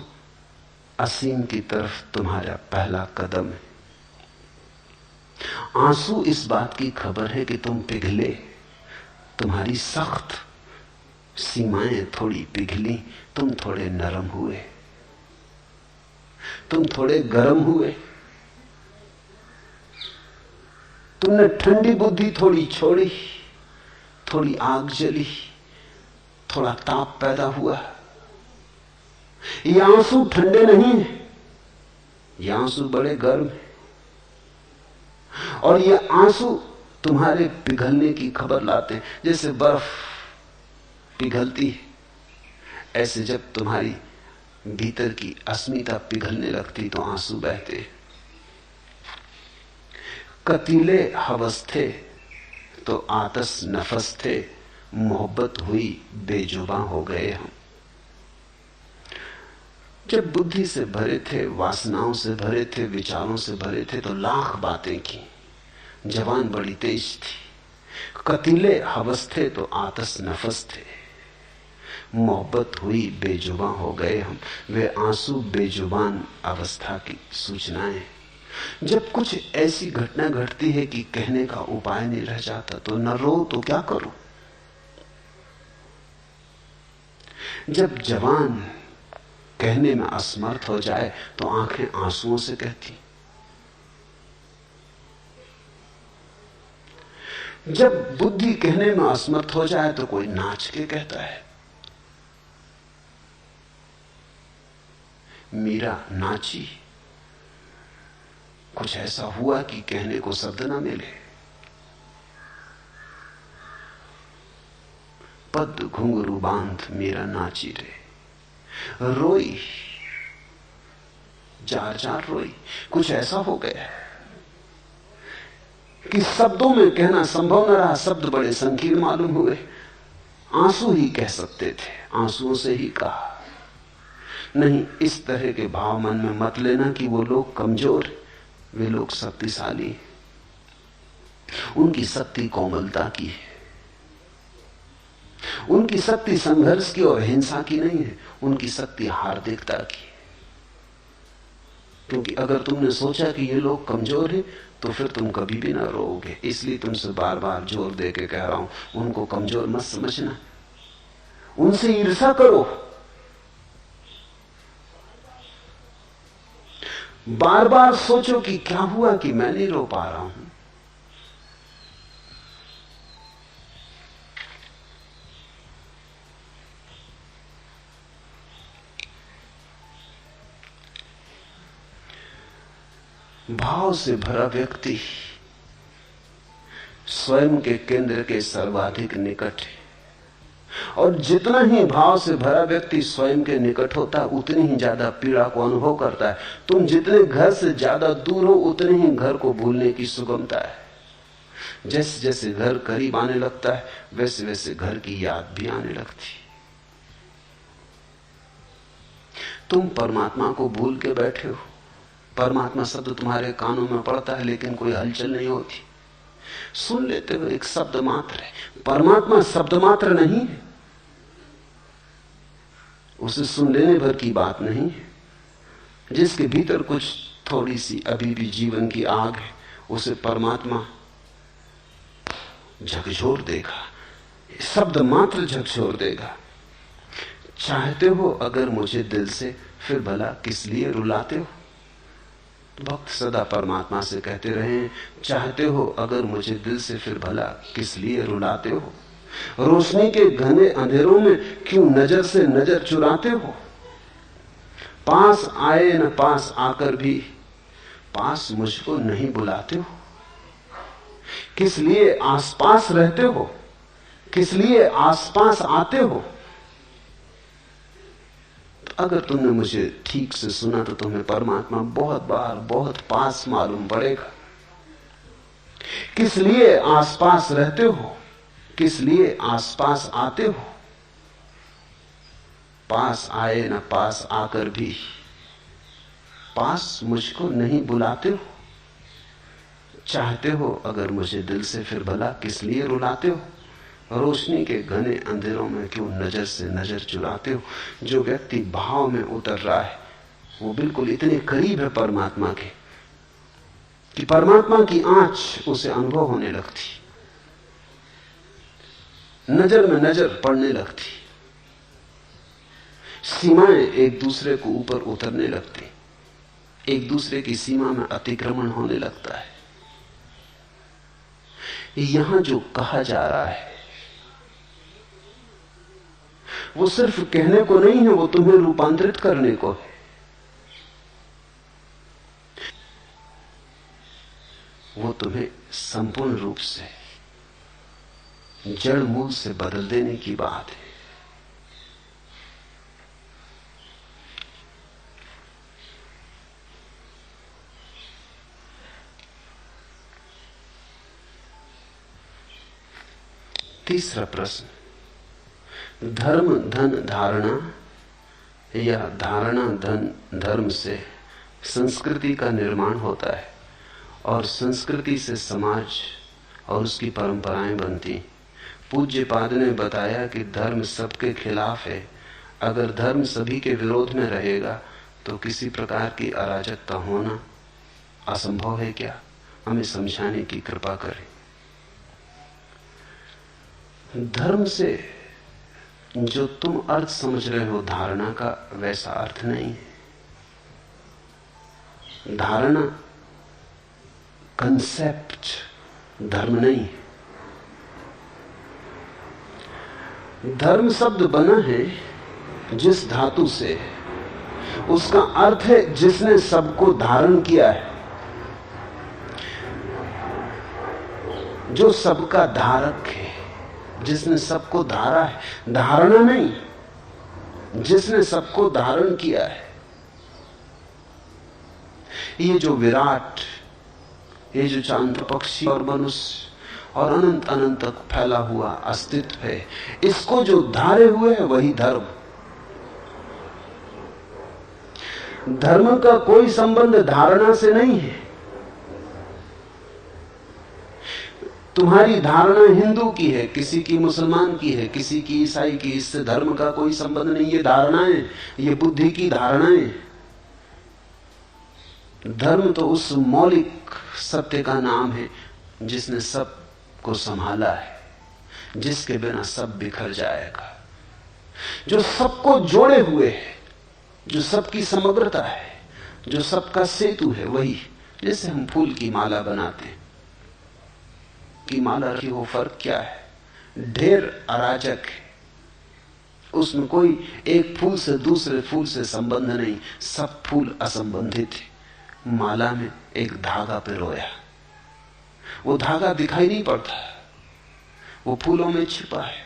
Speaker 1: असीम की तरफ तुम्हारा पहला कदम है। आंसू इस बात की खबर है कि तुम पिघले, तुम्हारी सख्त सीमाएं थोड़ी पिघली, तुम थोड़े नरम हुए, तुम थोड़े गर्म हुए, तुमने ठंडी बुद्धि थोड़ी छोड़ी, थोड़ी आग जली, थोड़ा ताप पैदा हुआ। ये आंसू ठंडे नहीं है, ये आंसू बड़े गर्म है। और ये आंसू तुम्हारे पिघलने की खबर लाते हैं। जैसे बर्फ पिघलती है, ऐसे जब तुम्हारी भीतर की अस्मिता पिघलने लगती तो आंसू बहते हैं। कतीले हवस थे तो आतश नफस थे, मोहब्बत हुई बेजुबां हो गए हम। जब बुद्धि से भरे थे, वासनाओं से भरे थे, विचारों से भरे थे तो लाख बातें की। जवान बड़ी तेज थी। कतीले हवस थे तो आतश नफस थे, मोहब्बत हुई बेजुबां हो गए हम। वे आंसू बेजुबान अवस्था की सूचनाएं। जब कुछ ऐसी घटना घटती है कि कहने का उपाय नहीं रह जाता तो न रो तो क्या करूं। जब जवान कहने में असमर्थ हो जाए तो आंखें आंसुओं से कहती। जब बुद्धि कहने में असमर्थ हो जाए तो कोई नाच के कहता है। मीरा नाची, कुछ ऐसा हुआ कि कहने को शब्द ना मिले। पद घुंघरू बांध मीरा नाची रे, रोई, जार जार रोई। कुछ ऐसा हो गया कि शब्दों में कहना संभव न रहा। शब्द बड़े संकीर्ण मालूम हुए। आंसू ही कह सकते थे, आंसुओं से ही कहा। नहीं, इस तरह के भाव मन में मत लेना कि वो लोग कमजोर, वे लोग शक्तिशाली। उनकी शक्ति कोमलता की है, उनकी शक्ति संघर्ष की और हिंसा की नहीं है, उनकी शक्ति हार्दिकता की। क्योंकि अगर तुमने सोचा कि ये लोग कमजोर हैं तो फिर तुम कभी भी ना रोओगे। इसलिए तुमसे बार बार जोर दे के कह रहा हूं, उनको कमजोर मत समझना, उनसे ईर्ष्या करो। बार बार सोचो कि क्या हुआ कि मैं नहीं रो पा रहा हूं। भाव से भरा व्यक्ति स्वयं के केंद्र के सर्वाधिक निकट है, और जितना ही भाव से भरा व्यक्ति स्वयं के निकट होता है उतनी ही ज्यादा पीड़ा को अनुभव करता है। तुम जितने घर से ज्यादा दूर हो उतने ही घर को भूलने की सुगमता है। जैसे जैसे घर करीब आने लगता है वैसे वैसे घर की याद भी आने लगती। तुम परमात्मा को भूल के बैठे हो, परमात्मा शब्द तुम्हारे कानों में पड़ता है लेकिन कोई हलचल नहीं होती। सुन लेते हो, एक शब्द मात्र है। परमात्मा शब्द मात्र नहीं है, उसे सुन लेने भर की बात नहीं है। जिसके भीतर कुछ थोड़ी सी अभी भी जीवन की आग है उसे परमात्मा झकझोर देगा, शब्द मात्र झकझोर देगा। चाहते हो अगर मुझे दिल से, फिर भला किस लिए रुलाते हो। भक्त सदा परमात्मा से कहते रहे, चाहते हो अगर मुझे दिल से, फिर भला किस लिए रुलाते हो। रोशनी के घने अंधेरों में क्यों नजर से नजर चुराते हो। पास आए न पास आकर भी पास मुझको नहीं बुलाते हो। किस लिए आसपास रहते हो, किस लिए आसपास आते हो। अगर तुमने मुझे ठीक से सुना तो तुम्हें परमात्मा बहुत बार बहुत पास मालूम पड़ेगा। किस लिए आसपास रहते हो, किस लिए आसपास आते हो। पास आए न पास आकर भी पास मुझको नहीं बुलाते हो। चाहते हो अगर मुझे दिल से, फिर भला किस लिए रुलाते हो। रोशनी के घने अंधेरों में क्यों नजर से नजर चुराते हो। जो व्यक्ति भाव में उतर रहा है वो बिल्कुल इतने करीब है परमात्मा के कि परमात्मा की आंच उसे अनुभव होने लगती, नजर में नजर पड़ने लगती, सीमाएं एक दूसरे को ऊपर उतरने लगती, एक दूसरे की सीमा में अतिक्रमण होने लगता है। यहां जो कहा जा रहा है वो सिर्फ कहने को नहीं है, वो तुम्हें रूपांतरित करने को है। वो तुम्हें संपूर्ण रूप से जड़ मूल से बदल देने की बात है। तीसरा प्रश्न, धर्म धन धारणा या धारणा धन धर्म से संस्कृति का निर्माण होता है और संस्कृति से समाज और उसकी परंपराएं बनती। पूज्यपाद ने बताया कि धर्म सबके खिलाफ है। अगर धर्म सभी के विरोध में रहेगा तो किसी प्रकार की अराजकता होना असंभव है क्या? हमें समझाने की कृपा करें। धर्म से जो तुम अर्थ समझ रहे हो धारणा का, वैसा अर्थ नहीं है। धारणा कंसेप्ट धर्म नहीं है। धर्म शब्द बना है जिस धातु से, उसका अर्थ है जिसने सबको धारण किया है, जो सबका धारक है, जिसने सबको धारा है। धारणा नहीं, जिसने सबको धारण किया है। ये जो विराट, ये जो चांद्र पक्षी और मनुष्य और अनंत अनंत तक फैला हुआ अस्तित्व है, इसको जो धारे हुए है वही धर्म। धर्म का कोई संबंध धारणा से नहीं है। तुम्हारी धारणा हिंदू की है, किसी की मुसलमान की है, किसी की ईसाई की, इससे धर्म का कोई संबंध नहीं। ये धारणाएं, ये बुद्धि की धारणाएं। धर्म तो उस मौलिक सत्य का नाम है जिसने सब को संभाला है, जिसके बिना सब बिखर जाएगा, जो सबको जोड़े हुए है, जो सबकी समग्रता है, जो सबका सेतु है। वही, जैसे हम फूल की माला बनाते हैं, की माला की हो, फर्क क्या है? ढेर अराजक है, उसमें कोई एक फूल से दूसरे फूल से संबंध नहीं, सब फूल असंबंधित है। माला में एक धागा पिरोया, वो धागा दिखाई नहीं पड़ता, वो फूलों में छिपा है,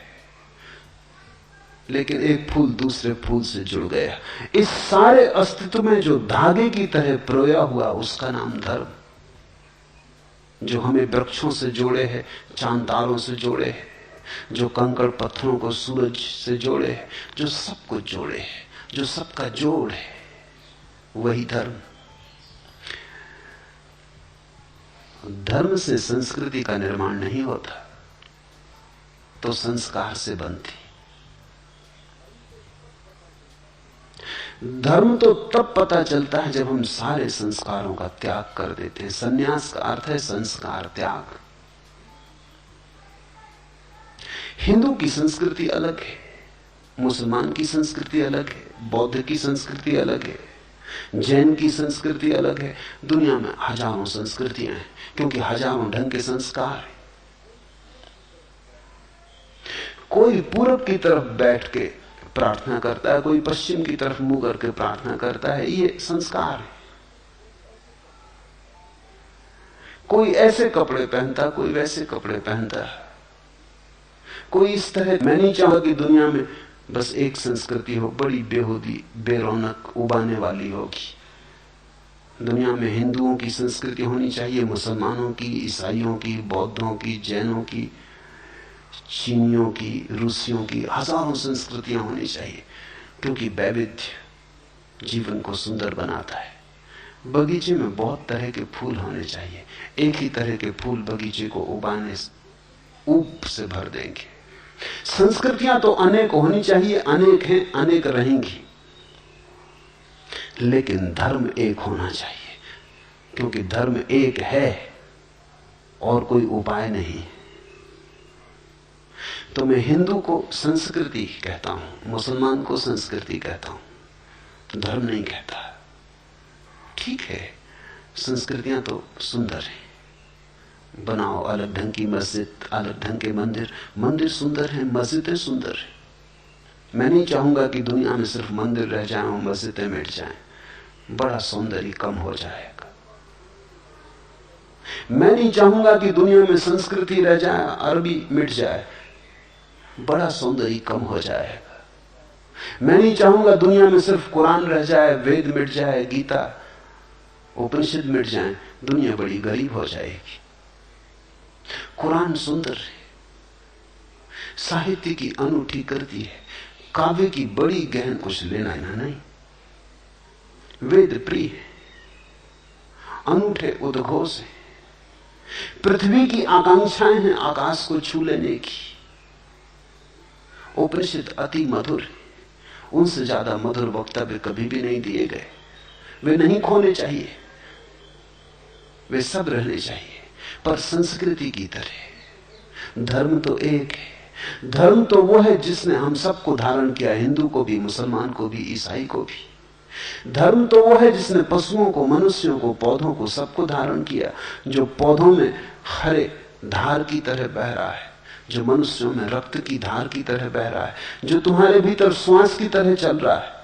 Speaker 1: लेकिन एक फूल दूसरे फूल से जुड़ गया। इस सारे अस्तित्व में जो धागे की तरह पिरोया हुआ, उसका नाम धर्म। जो हमें वृक्षों से जोड़े है, चांद तारों से जोड़े है, जो कंकड़ पत्थरों को सूरज से जोड़े है, जो सबको जोड़े है, जो सबका जोड़ है, वही धर्म। धर्म से संस्कृति का निर्माण नहीं होता, तो संस्कार से बनती। धर्म तो तब पता चलता है जब हम सारे संस्कारों का त्याग कर देते हैं। संन्यास का अर्थ है संस्कार त्याग। हिंदू की संस्कृति अलग है, मुसलमान की संस्कृति अलग है, बौद्ध की संस्कृति अलग है, जैन की संस्कृति अलग है। दुनिया में हजारों संस्कृतियां हैं, क्योंकि हजारों ढंग के संस्कार हैं। कोई पूरब की तरफ बैठ के प्रार्थना करता है, कोई पश्चिम की तरफ मुंह करके प्रार्थना करता है, ये संस्कार है। कोई ऐसे कपड़े पहनता, कोई वैसे कपड़े पहनता है, कोई इस तरह। मैं नहीं चाहता कि दुनिया में बस एक संस्कृति हो, बड़ी बेहूदी बेरौनक उबाने वाली होगी। दुनिया में हिंदुओं की संस्कृति होनी चाहिए, मुसलमानों की, ईसाइयों की, बौद्धों की, जैनों की, चीनियों की, रूसियों की, हजारों संस्कृतियां होनी चाहिए, क्योंकि वैविध्य जीवन को सुंदर बनाता है। बगीचे में बहुत तरह के फूल होने चाहिए, एक ही तरह के फूल बगीचे को उबाने ऊप से भर देंगे। संस्कृतियां तो अनेक होनी चाहिए, अनेक हैं, अनेक रहेंगी, लेकिन धर्म एक होना चाहिए, क्योंकि धर्म एक है और कोई उपाय नहीं। तो मैं हिंदू को संस्कृति कहता हूं, मुसलमान को संस्कृति कहता हूं, धर्म नहीं कहता। ठीक है, संस्कृतियां तो सुंदर हैं, बनाओ अलग ढंग की मस्जिद, अलग ढंग के मंदिर। मंदिर सुंदर है, मस्जिदें सुंदर है। मैं नहीं चाहूंगा कि दुनिया में सिर्फ मंदिर रह जाएं और मस्जिदें मिट जाएं, बड़ा सौंदर्य कम हो जाएगा। मैं नहीं चाहूंगा कि दुनिया में संस्कृति रह जाए, अरबी मिट जाए, बड़ा सौंदर्य कम हो जाएगा। मैं नहीं चाहूंगा दुनिया में सिर्फ कुरान रह जाए, वेद मिट जाए, गीता उपनिषद मिट जाए, दुनिया बड़ी गरीब हो जाएगी। कुरान सुंदर है, साहित्य की अनूठी करती है, काव्य की बड़ी गहन कुछ लेना नहीं। वेद प्रिय है, अनूठे उद्घोष है, पृथ्वी की आकांक्षाएं हैं आकाश को छू लेने की। उपनिषद अति मधुर है, उनसे ज्यादा मधुर वक्तव्य कभी भी नहीं दिए गए। वे नहीं खोने चाहिए, वे सब रहने चाहिए, पर संस्कृति की तरह। धर्म तो एक है, धर्म तो वो है जिसने हम सबको धारण किया, हिंदू को भी, मुसलमान को भी, ईसाई को भी। धर्म तो वो है जिसने पशुओं को, मनुष्यों को, पौधों को, सबको धारण किया। जो पौधों में हरे धार की तरह बह रहा है, जो मनुष्यों में रक्त की धार की तरह बह रहा है, जो तुम्हारे भीतर श्वास की तरह चल रहा है,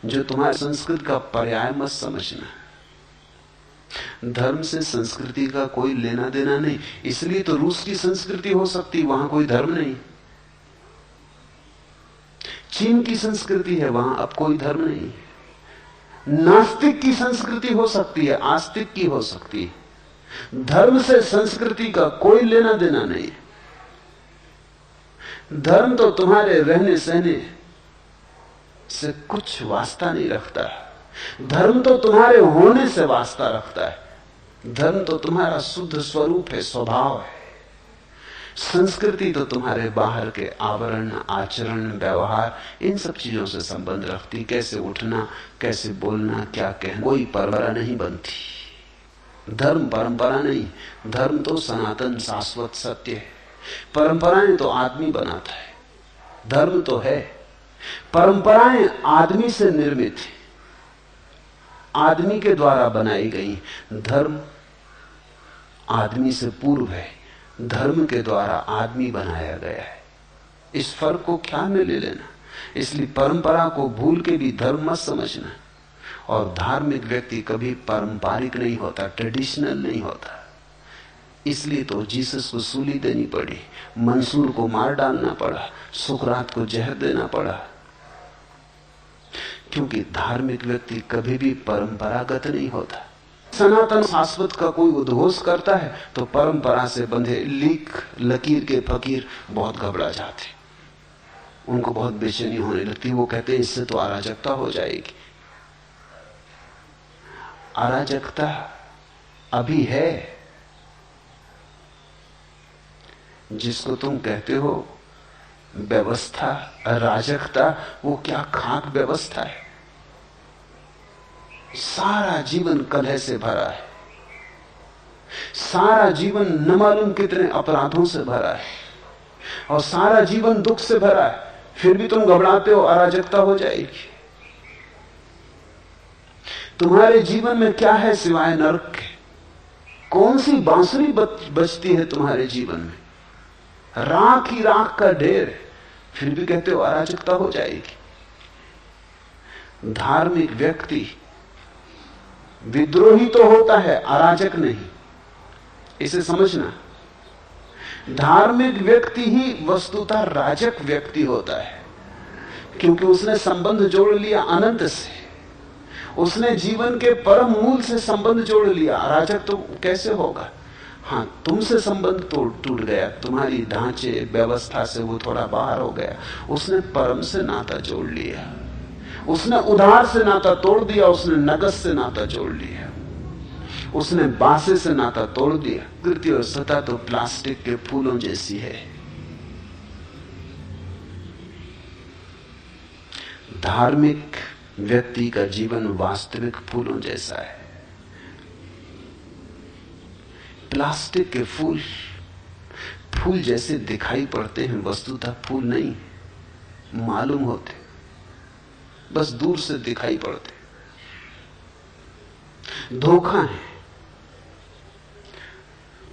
Speaker 1: जो तुम्हारे संस्कृति का पर्याय मत समझना। धर्म से संस्कृति का कोई लेना देना नहीं। इसलिए तो रूस की संस्कृति हो सकती, वहां कोई धर्म नहीं। चीन की संस्कृति है, वहां अब कोई धर्म नहीं। नास्तिक की संस्कृति हो सकती है, आस्तिक की हो सकती है। धर्म से संस्कृति का कोई लेना देना नहीं। धर्म तो तुम्हारे रहने सहने से कुछ वास्ता नहीं रखता। धर्म तो तुम्हारे होने से वास्ता रखता है। धर्म तो तुम्हारा शुद्ध स्वरूप है, स्वभाव है। संस्कृति तो तुम्हारे बाहर के आवरण, आचरण, व्यवहार, इन सब चीजों से संबंध रखती। कैसे उठना, कैसे बोलना, क्या कहना, कोई परंपरा नहीं बनती। धर्म परंपरा नहीं, धर्म तो सनातन शाश्वत सत्य है। परंपराएं तो आदमी बनाता है, धर्म तो है। परंपराएं आदमी से निर्मित है, आदमी के द्वारा बनाई गई। धर्म आदमी से पूर्व है, धर्म के द्वारा आदमी बनाया गया है। इस फर्क को ख्याल में ले लेना। इसलिए परंपरा को भूल के भी धर्म मत समझना। और धार्मिक व्यक्ति कभी पारंपरिक नहीं होता, ट्रेडिशनल नहीं होता। इसलिए तो जीसस को सूली देनी पड़ी, मंसूर को मार डालना पड़ा, सुकरात को जहर देना पड़ा, क्योंकि धार्मिक व्यक्ति कभी भी परंपरागत नहीं होता। सनातन शाश्वत का कोई उद्घोष करता है तो परंपरा से बंधे लीक लकीर के फकीर बहुत घबरा जाते, उनको बहुत बेचैनी होने लगती। वो कहते हैं इससे तो अराजकता हो जाएगी। अराजकता अभी है। जिसको तुम कहते हो व्यवस्था, अराजकता, वो क्या खाक व्यवस्था है। सारा जीवन कलह से भरा है, सारा जीवन न मालूम कितने अपराधों से भरा है, और सारा जीवन दुख से भरा है। फिर भी तुम घबराते हो अराजकता हो जाएगी। तुम्हारे जीवन में क्या है सिवाय नरक के? कौन सी बांसुरी बजती है तुम्हारे जीवन में? राख ही राख का ढेर है, फिर भी कहते हो अराजकता हो जाएगी। धार्मिक व्यक्ति विद्रोही तो होता है, अराजक नहीं। इसे समझना। धार्मिक व्यक्ति ही वस्तुतः राजक व्यक्ति होता है, क्योंकि उसने संबंध जोड़ लिया अनंत से, उसने जीवन के परम मूल से संबंध जोड़ लिया। अराजक तो कैसे होगा? हाँ, तुमसे संबंध टूट गया, तुम्हारी ढांचे व्यवस्था से वो थोड़ा बाहर हो गया। उसने परम से नाता जोड़ लिया, उसने उधार से नाता तोड़ दिया, उसने नगद से नाता जोड़ लिया, उसने बासे से नाता तोड़ दिया। कृति और सता तो प्लास्टिक के फूलों जैसी है। धार्मिक व्यक्ति का जीवन वास्तविक फूलों जैसा है। प्लास्टिक के फूल फूल जैसे दिखाई पड़ते हैं, वस्तुतः फूल नहीं मालूम होते, बस दूर से दिखाई पड़ते। धोखा है।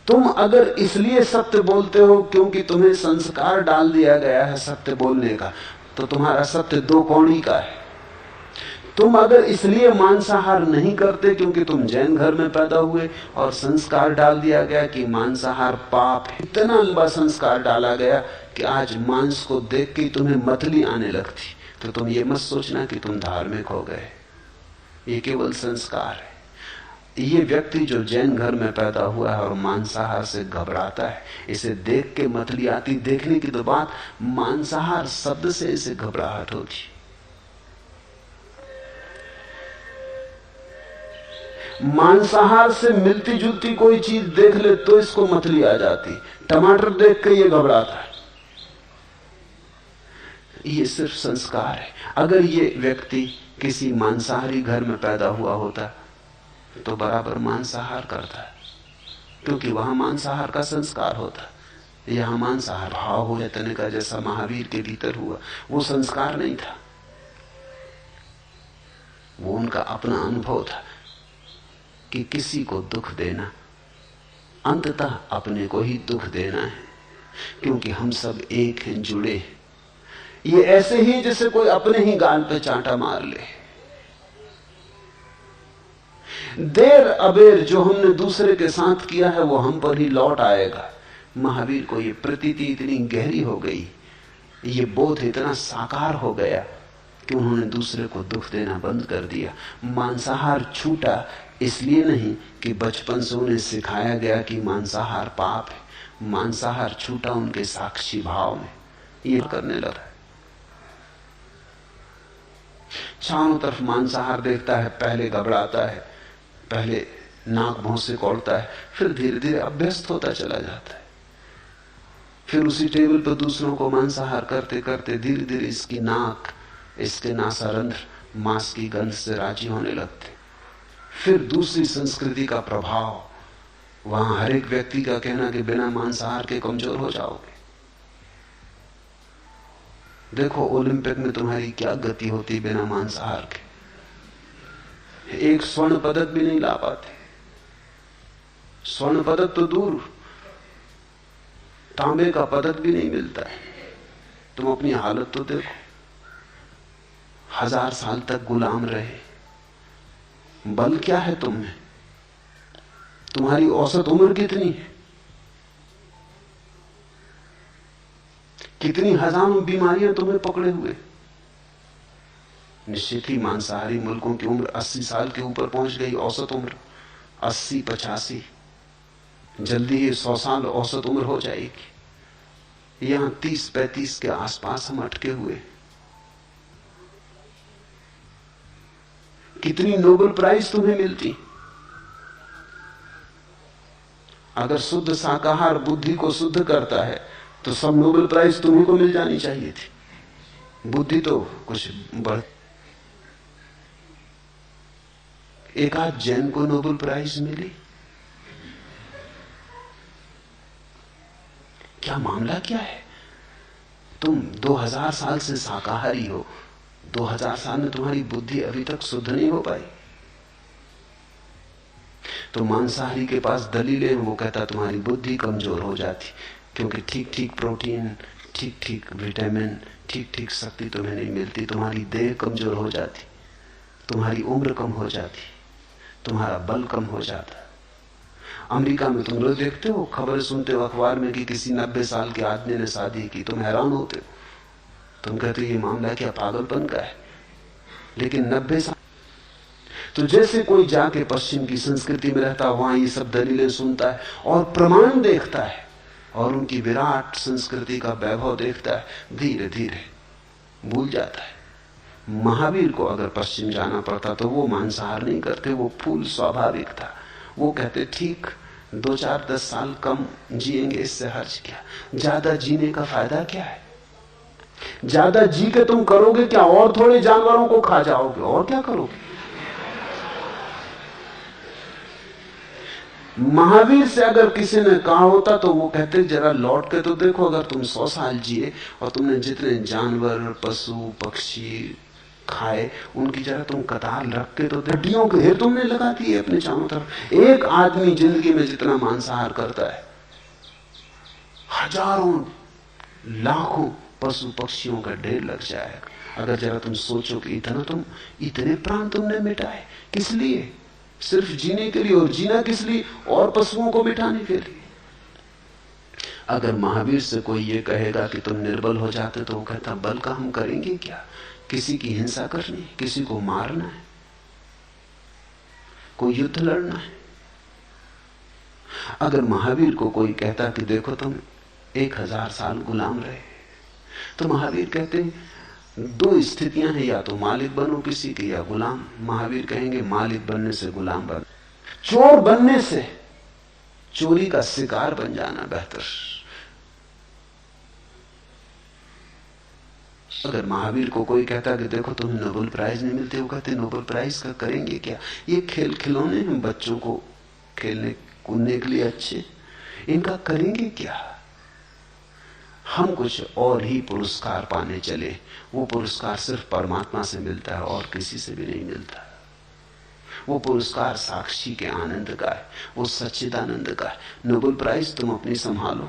Speaker 1: तुम अगर इसलिए सत्य बोलते हो क्योंकि तुम्हें संस्कार डाल दिया गया है सत्य बोलने का, तो तुम्हारा सत्य दो कौड़ी का है। तुम अगर इसलिए मांसाहार नहीं करते क्योंकि तुम जैन घर में पैदा हुए और संस्कार डाल दिया गया कि मांसाहार पाप है, इतना लंबा संस्कार डाला गया कि आज मांस को देख के तुम्हें मतली आने लगती, तो तुम ये मत सोचना कि तुम धार्मिक हो गए। ये केवल संस्कार है। ये व्यक्ति जो जैन घर में पैदा हुआ है और मांसाहार से घबराता है, इसे देख के मतली आती, देखने की तो बात, मांसाहार शब्द से इसे घबराहट होती। मांसाहार से मिलती जुलती कोई चीज देख ले तो इसको मतली आ जाती। टमाटर देख के ये घबराता है, ये सिर्फ संस्कार है। अगर ये व्यक्ति किसी मांसाहारी घर में पैदा हुआ होता तो बराबर मांसाहार करता है, क्योंकि वहां मांसाहार का संस्कार होता। यहां मांसाहार भाव हो चैतन्य का जैसा महावीर के भीतर हुआ, वो संस्कार नहीं था, वो उनका अपना अनुभव था कि किसी को दुख देना अंततः अपने को ही दुख देना है, क्योंकि हम सब एक हैं, जुड़े हैं। ये ऐसे ही जैसे कोई अपने ही गाल पे चांटा मार ले। देर अबेर जो हमने दूसरे के साथ किया है वो हम पर ही लौट आएगा। महावीर को ये प्रतीति इतनी गहरी हो गई, ये बोध इतना साकार हो गया कि उन्होंने दूसरे को दुख देना बंद कर दिया। मांसाहार छूटा इसलिए नहीं कि बचपन से उन्हें सिखाया गया कि मांसाहार पाप है। मांसाहार छूटा उनके साक्षी भाव में, ये करने लगा। चारों तरफ मांसाहार देखता है, पहले घबराता है, पहले नाक भौंसे कोड़ता है, फिर धीरे धीरे अभ्यस्त होता चला जाता है। फिर उसी टेबल पर दूसरों को मांसाहार करते करते धीरे धीरे इसकी नाक, इसके नासारंध्र मांस की गंध से राजी होने लगते। फिर दूसरी संस्कृति का प्रभाव, वहां हर एक व्यक्ति का कहना कि बिना मांसाहार के कमजोर हो जाओगे। देखो ओलंपिक में तुम्हारी क्या गति होती बिना मांसाहार के, एक स्वर्ण पदक भी नहीं ला पाते। स्वर्ण पदक तो दूर, तांबे का पदक भी नहीं मिलता है। तुम अपनी हालत तो देखो, 1000 साल तक गुलाम रहे, बल क्या है तुम में? तुम्हारी औसत उम्र कितनी है? कितनी हजारों बीमारियां तुम्हें पकड़े हुए। निश्चित ही मांसाहारी मुल्कों की उम्र 80 साल के ऊपर पहुंच गई, औसत उम्र 80-85, जल्दी ही 100 साल औसत उम्र हो जाएगी। यहां 30-35 के आसपास हम अटके हुए। कितनी नोबेल प्राइज तुम्हें मिलती। अगर शुद्ध शाकाहार बुद्धि को शुद्ध करता है तो सब नोबेल प्राइज तुम्ही को मिल जानी चाहिए थी। बुद्धि तो कुछ बढ़, एक आध जैन को नोबेल प्राइज मिली। क्या मामला क्या है? तुम 2000 साल से शाकाहारी हो, 2000 साल में तुम्हारी बुद्धि अभी तक शुद्ध नहीं हो पाई। तो मांसाहारी के पास दलीलें, वो कहता तुम्हारी बुद्धि कमजोर हो जाती, क्योंकि ठीक ठीक प्रोटीन, ठीक ठीक विटामिन, ठीक ठीक शक्ति तुम्हें नहीं मिलती। तुम्हारी देह कमजोर हो जाती, तुम्हारी उम्र कम हो जाती, तुम्हारा बल कम हो जाता। अमेरिका में तुम लोग देखते हो, खबर सुनते हो अखबार में कि किसी 90 साल के आदमी ने शादी की, तुम हैरान होते हो। तुम कहते हो ये मामला क्या पागलपन का है? लेकिन 90 साल तो जैसे कोई जाके पश्चिम की संस्कृति में रहता, वहां ये सब दलीलें सुनता है और प्रमाण देखता है और उनकी विराट संस्कृति का वैभव देखता है, धीरे धीरे भूल जाता है। महावीर को अगर पश्चिम जाना पड़ता तो वो मांसाहार नहीं करते, वो फूल स्वाभाविक था। वो कहते ठीक 2-4-10 साल कम जिएंगे, इससे हर्ज क्या, ज्यादा जीने का फायदा क्या है? ज्यादा जी के तुम करोगे क्या? और थोड़े जानवरों को खा जाओगे, और क्या करोगे? महावीर से अगर किसी ने कहा होता तो वो कहते जरा लौट के तो देखो, अगर तुम 100 साल जिए और तुमने जितने जानवर, पशु, पक्षी खाए उनकी जरा तुम कतार रख के तो हड्डियों के ढेर तुमने लगा दिए अपने चारों तरफ। एक आदमी जिंदगी में जितना मांसाहार करता है, हजारों लाखों पशु पक्षियों का ढेर लग जाएगा। अगर जरा तुम सोचो कि इतने प्राण तुमने मिटाए, किस लिए? सिर्फ जीने के लिए, और जीना किस लिए? और पशुओं को मिटाने के लिए। अगर महावीर से कोई ये कहेगा कि तुम निर्बल हो जाते, तो वो कहता बल का हम करेंगे क्या? किसी की हिंसा करनी, किसी को मारना है, कोई युद्ध लड़ना है। अगर महावीर को कोई कहता कि देखो तुम 1000 साल गुलाम रहे, तो महावीर कहते 2 स्थितियां हैं, या तो मालिक बनो किसी की या गुलाम। महावीर कहेंगे मालिक बनने से गुलाम बन, चोर बनने से चोरी का शिकार बन जाना बेहतर। अगर महावीर को कोई कहता कि देखो तुम्हें नोबेल प्राइज नहीं मिलते, वो कहते नोबेल प्राइज का करेंगे क्या, ये खेल खिलौने हैं बच्चों को खेलने कूदने के लिए अच्छे, इनका करेंगे क्या। हम कुछ और ही पुरस्कार पाने चले, वो पुरस्कार सिर्फ परमात्मा से मिलता है और किसी से भी नहीं मिलता। वो पुरस्कार साक्षी के आनंद का है, वो सच्चिदानंद का है। नोबेल प्राइज तुम अपनी संभालो,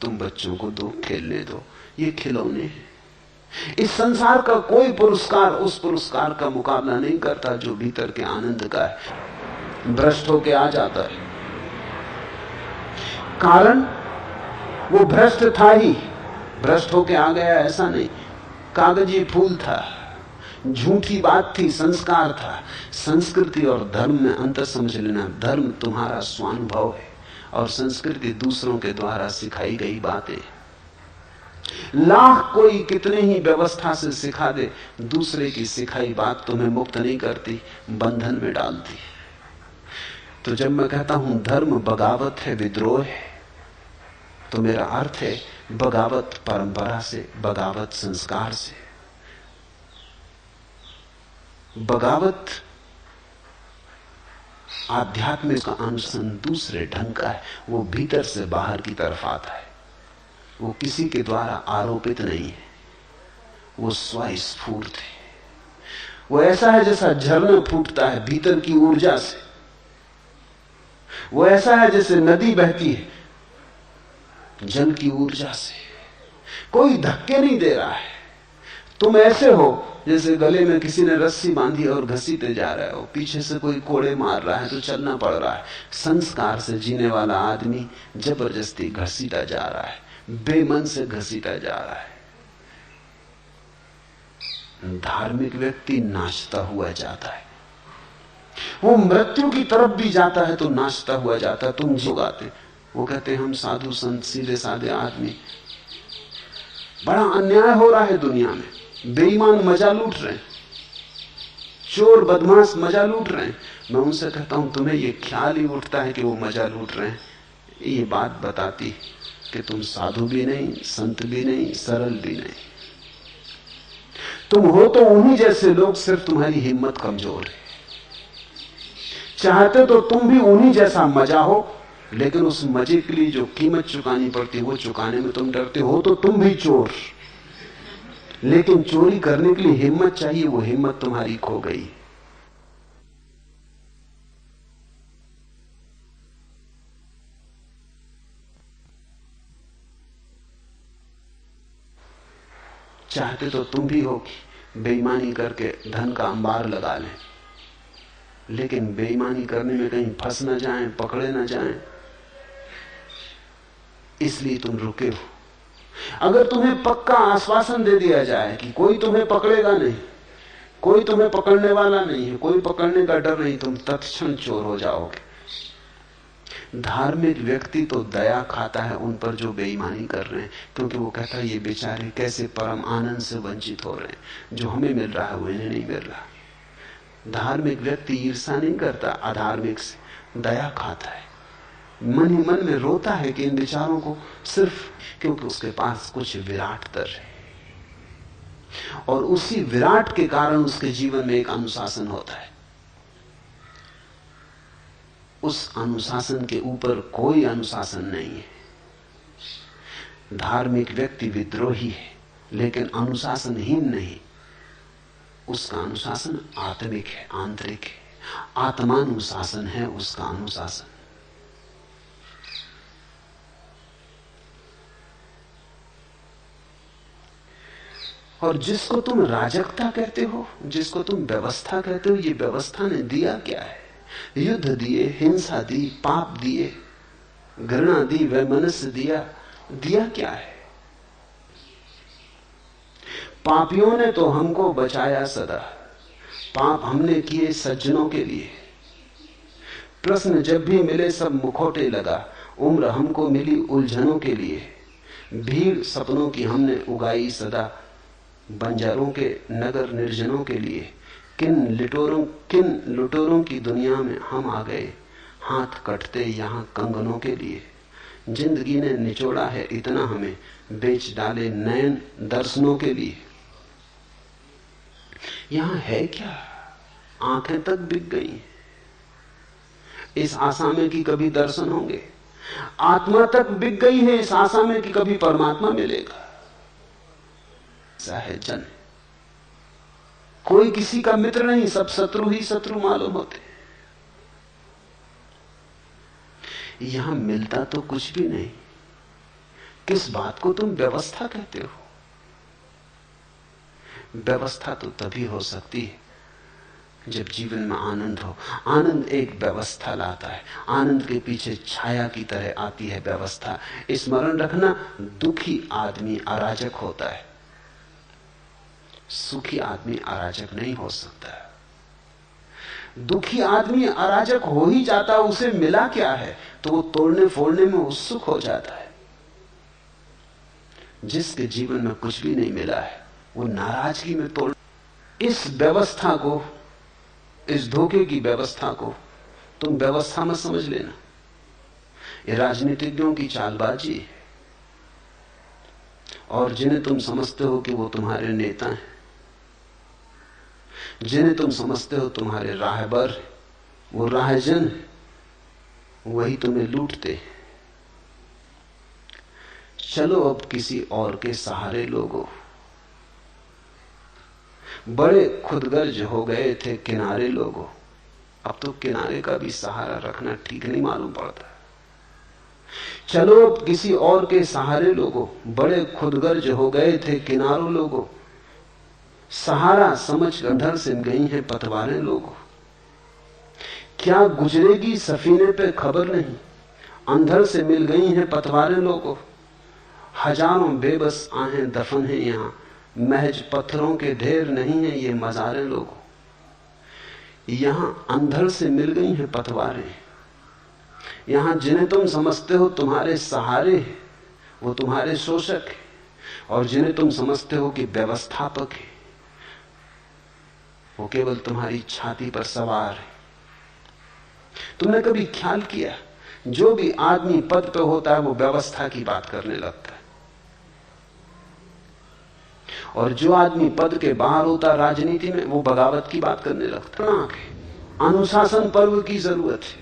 Speaker 1: तुम बच्चों को दो, खेलने दो, ये खिलौने हैं। इस संसार का कोई पुरस्कार उस पुरस्कार का मुकाबला नहीं करता जो भीतर के आनंद का है। भ्रष्ट होके आ जाता है, कारण वो भ्रष्ट था ही, भ्रष्ट होके आ गया ऐसा नहीं। कागजी फूल था, झूठी बात थी, संस्कार था। संस्कृति और धर्म में अंतर समझ लेना। धर्म तुम्हारा स्वानुभव है और संस्कृति दूसरों के द्वारा सिखाई गई बातें। लाख कोई कितने ही व्यवस्था से सिखा दे, दूसरे की सिखाई बात तुम्हें मुक्त नहीं करती, बंधन में डालती। तो जब मैं कहता हूं धर्म बगावत है, विद्रोह है, तो मेरा अर्थ है बगावत परंपरा से, बगावत संस्कार से। बगावत आध्यात्मिक का अनुसंधान दूसरे ढंग का है, वो भीतर से बाहर की तरफ आता है, वो किसी के द्वारा आरोपित नहीं है, वो स्वस्फूर्त है। वो ऐसा है जैसा झरना फूटता है भीतर की ऊर्जा से, वो ऐसा है जैसे नदी बहती है जल की ऊर्जा से। कोई धक्के नहीं दे रहा है। तुम ऐसे हो जैसे गले में किसी ने रस्सी बांधी और घसीटे जा रहे हो, पीछे से कोई कोड़े मार रहा है तो चलना पड़ रहा है। संस्कार से जीने वाला आदमी जबरदस्ती घसीटा जा रहा है, बेमन से घसीटा जा रहा है। धार्मिक व्यक्ति नाचता हुआ जाता है, वो मृत्यु की तरफ भी जाता है तो नाचता हुआ जाता है। तुम जुगाते, वो कहते हम साधु संत सीधे साधे आदमी, बड़ा अन्याय हो रहा है दुनिया में, बेईमान मजा लूट रहे हैं, चोर बदमाश मजा लूट रहे हैं। मैं उनसे कहता हूं तुम्हें ये ख्याल ही उठता है कि वो मजा लूट रहे हैं, ये बात बताती कि तुम साधु भी नहीं, संत भी नहीं, सरल भी नहीं। तुम हो तो उन्हीं जैसे लोग, सिर्फ तुम्हारी हिम्मत कमजोर है। चाहते तो तुम भी उन्हीं जैसा मजा हो, लेकिन उस मजे के लिए जो कीमत चुकानी पड़ती है वो चुकाने में तुम डरते हो। तो तुम भी चोर, लेकिन चोरी करने के लिए हिम्मत चाहिए, वो हिम्मत तुम्हारी खो गई। चाहते तो तुम भी हो कि बेईमानी करके धन का अंबार लगा लें, लेकिन बेईमानी करने में कहीं फंस न जाएं, पकड़े न जाएं, इसलिए तुम रुके हो। अगर तुम्हें पक्का आश्वासन दे दिया जाए कि कोई तुम्हें पकड़ेगा नहीं, कोई तुम्हें पकड़ने वाला नहीं है, कोई पकड़ने का डर नहीं, तुम तत्क्षण चोर हो जाओगे। धार्मिक व्यक्ति तो दया खाता है उन पर जो बेईमानी कर रहे हैं, क्योंकि वो कहता है ये बेचारे कैसे परम आनंद से वंचित हो रहे हैं, जो हमें मिल रहा है वो इन्हें नहीं मिल रहा। धार्मिक व्यक्ति ईर्ष्या नहीं करता अधार्मिक से, दया खाता है, मन ही मन में रोता है कि इन विचारों को, सिर्फ क्योंकि उसके पास कुछ विराट तर है, और उसी विराट के कारण उसके जीवन में एक अनुशासन होता है। उस अनुशासन के ऊपर कोई अनुशासन नहीं है। धार्मिक व्यक्ति विद्रोही है, लेकिन अनुशासनहीन नहीं। उसका अनुशासन आत्मिक है, आंतरिक है, आत्मानुशासन है उसका अनुशासन। और जिसको तुम राजकता कहते हो, जिसको तुम व्यवस्था कहते हो, ये व्यवस्था ने दिया क्या है? युद्ध दिए, हिंसा दी, पाप दिए, घृणा दी, वैमनस्य दिया क्या है? पापियों ने तो हमको बचाया सदा, पाप हमने किए सज्जनों के लिए। प्रश्न जब भी मिले सब मुखौटे लगा, उम्र हमको मिली उलझनों के लिए। भीड़ सपनों की हमने उगाई सदा, बंजारों के नगर निर्जनों के लिए। किन लुटेरों की दुनिया में हम आ गए, हाथ कटते यहाँ कंगनों के लिए। जिंदगी ने निचोड़ा है इतना हमें, बेच डाले नयन दर्शनों के लिए। यहां है क्या? आंखें तक बिक गई इस आशा में कि कभी दर्शन होंगे। आत्मा तक बिक गई है इस आशा में कि कभी परमात्मा मिलेगा। ऐसा है जन, कोई किसी का मित्र नहीं, सब शत्रु ही शत्रु मालूम होते। यहां मिलता तो कुछ भी नहीं। किस बात को तुम व्यवस्था कहते हो? व्यवस्था तो तभी हो सकती है जब जीवन में आनंद हो। आनंद एक व्यवस्था लाता है, आनंद के पीछे छाया की तरह आती है व्यवस्था। स्मरण रखना, दुखी आदमी अराजक होता है, सुखी आदमी अराजक नहीं हो सकता। दुखी आदमी अराजक हो ही जाता, उसे मिला क्या है तो वो तोड़ने फोड़ने में उत्सुक हो जाता है। जिसके जीवन में कुछ भी नहीं मिला है वो नाराजगी में तोड़। इस व्यवस्था को, इस धोखे की व्यवस्था को तुम व्यवस्था में समझ लेना। ये राजनीतिज्ञों की चालबाजी है, और जिन्हें तुम समझते हो कि वो तुम्हारे नेता हैं, जिन्हें तुम समझते हो तुम्हारे राहबर, वो राहजन, वही तुम्हें लूटते। चलो अब किसी और के सहारे लोगो। बड़े खुदगर्ज हो गए थे किनारे लोगों, अब तो किनारे का भी सहारा रखना ठीक नहीं मालूम पड़ता। चलो अब किसी और के सहारे लोगों, बड़े खुदगर्ज हो गए थे किनारों लोगों। सहारा समझ अंधर से गई हैं पतवारें लोगों। क्या गुजरेगी सफीने पे खबर नहीं, अंधर से मिल गई हैं पतवारें लोगों। हजारों बेबस आहें दफन हैं यहां, महज पत्थरों के ढेर नहीं है ये मजारे लोगों। यहां अंधर से मिल गई हैं पतवारें। यहां जिन्हें तुम समझते हो तुम्हारे सहारे वो तुम्हारे शोषक है, और जिन्हें तुम समझते हो कि व्यवस्थापक है वो केवल तुम्हारी छाती पर सवार है। तुमने कभी ख्याल किया, जो भी आदमी पद पे होता है वो व्यवस्था की बात करने लगता है, और जो आदमी पद के बाहर होता है राजनीति में वो बगावत की बात करने लगता है। अनुशासन पर्व की जरूरत है।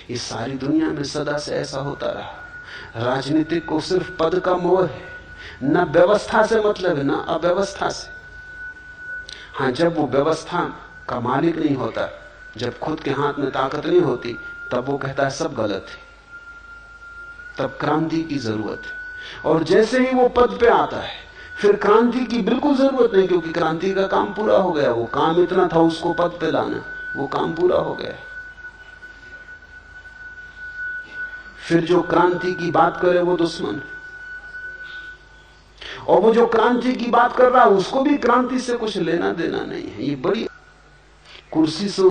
Speaker 1: इस सारी दुनिया में सदा से ऐसा होता रहा। राजनीतिक को सिर्फ पद का मोह है, न व्यवस्था से मतलब है न अव्यवस्था से। हाँ, जब वो व्यवस्था का मालिक नहीं होता, जब खुद के हाथ में ताकत नहीं होती, तब वो कहता है सब गलत है, तब क्रांति की जरूरत है। और जैसे ही वो पद पे आता है फिर क्रांति की बिल्कुल जरूरत नहीं, क्योंकि क्रांति का काम पूरा हो गया। वो काम इतना था उसको पद पे लाना, वो काम पूरा हो गया। फिर जो क्रांति की बात करे वो दुश्मन, और वो जो क्रांति की बात कर रहा है उसको भी क्रांति से कुछ लेना देना नहीं है। ये बड़ी कुर्सी से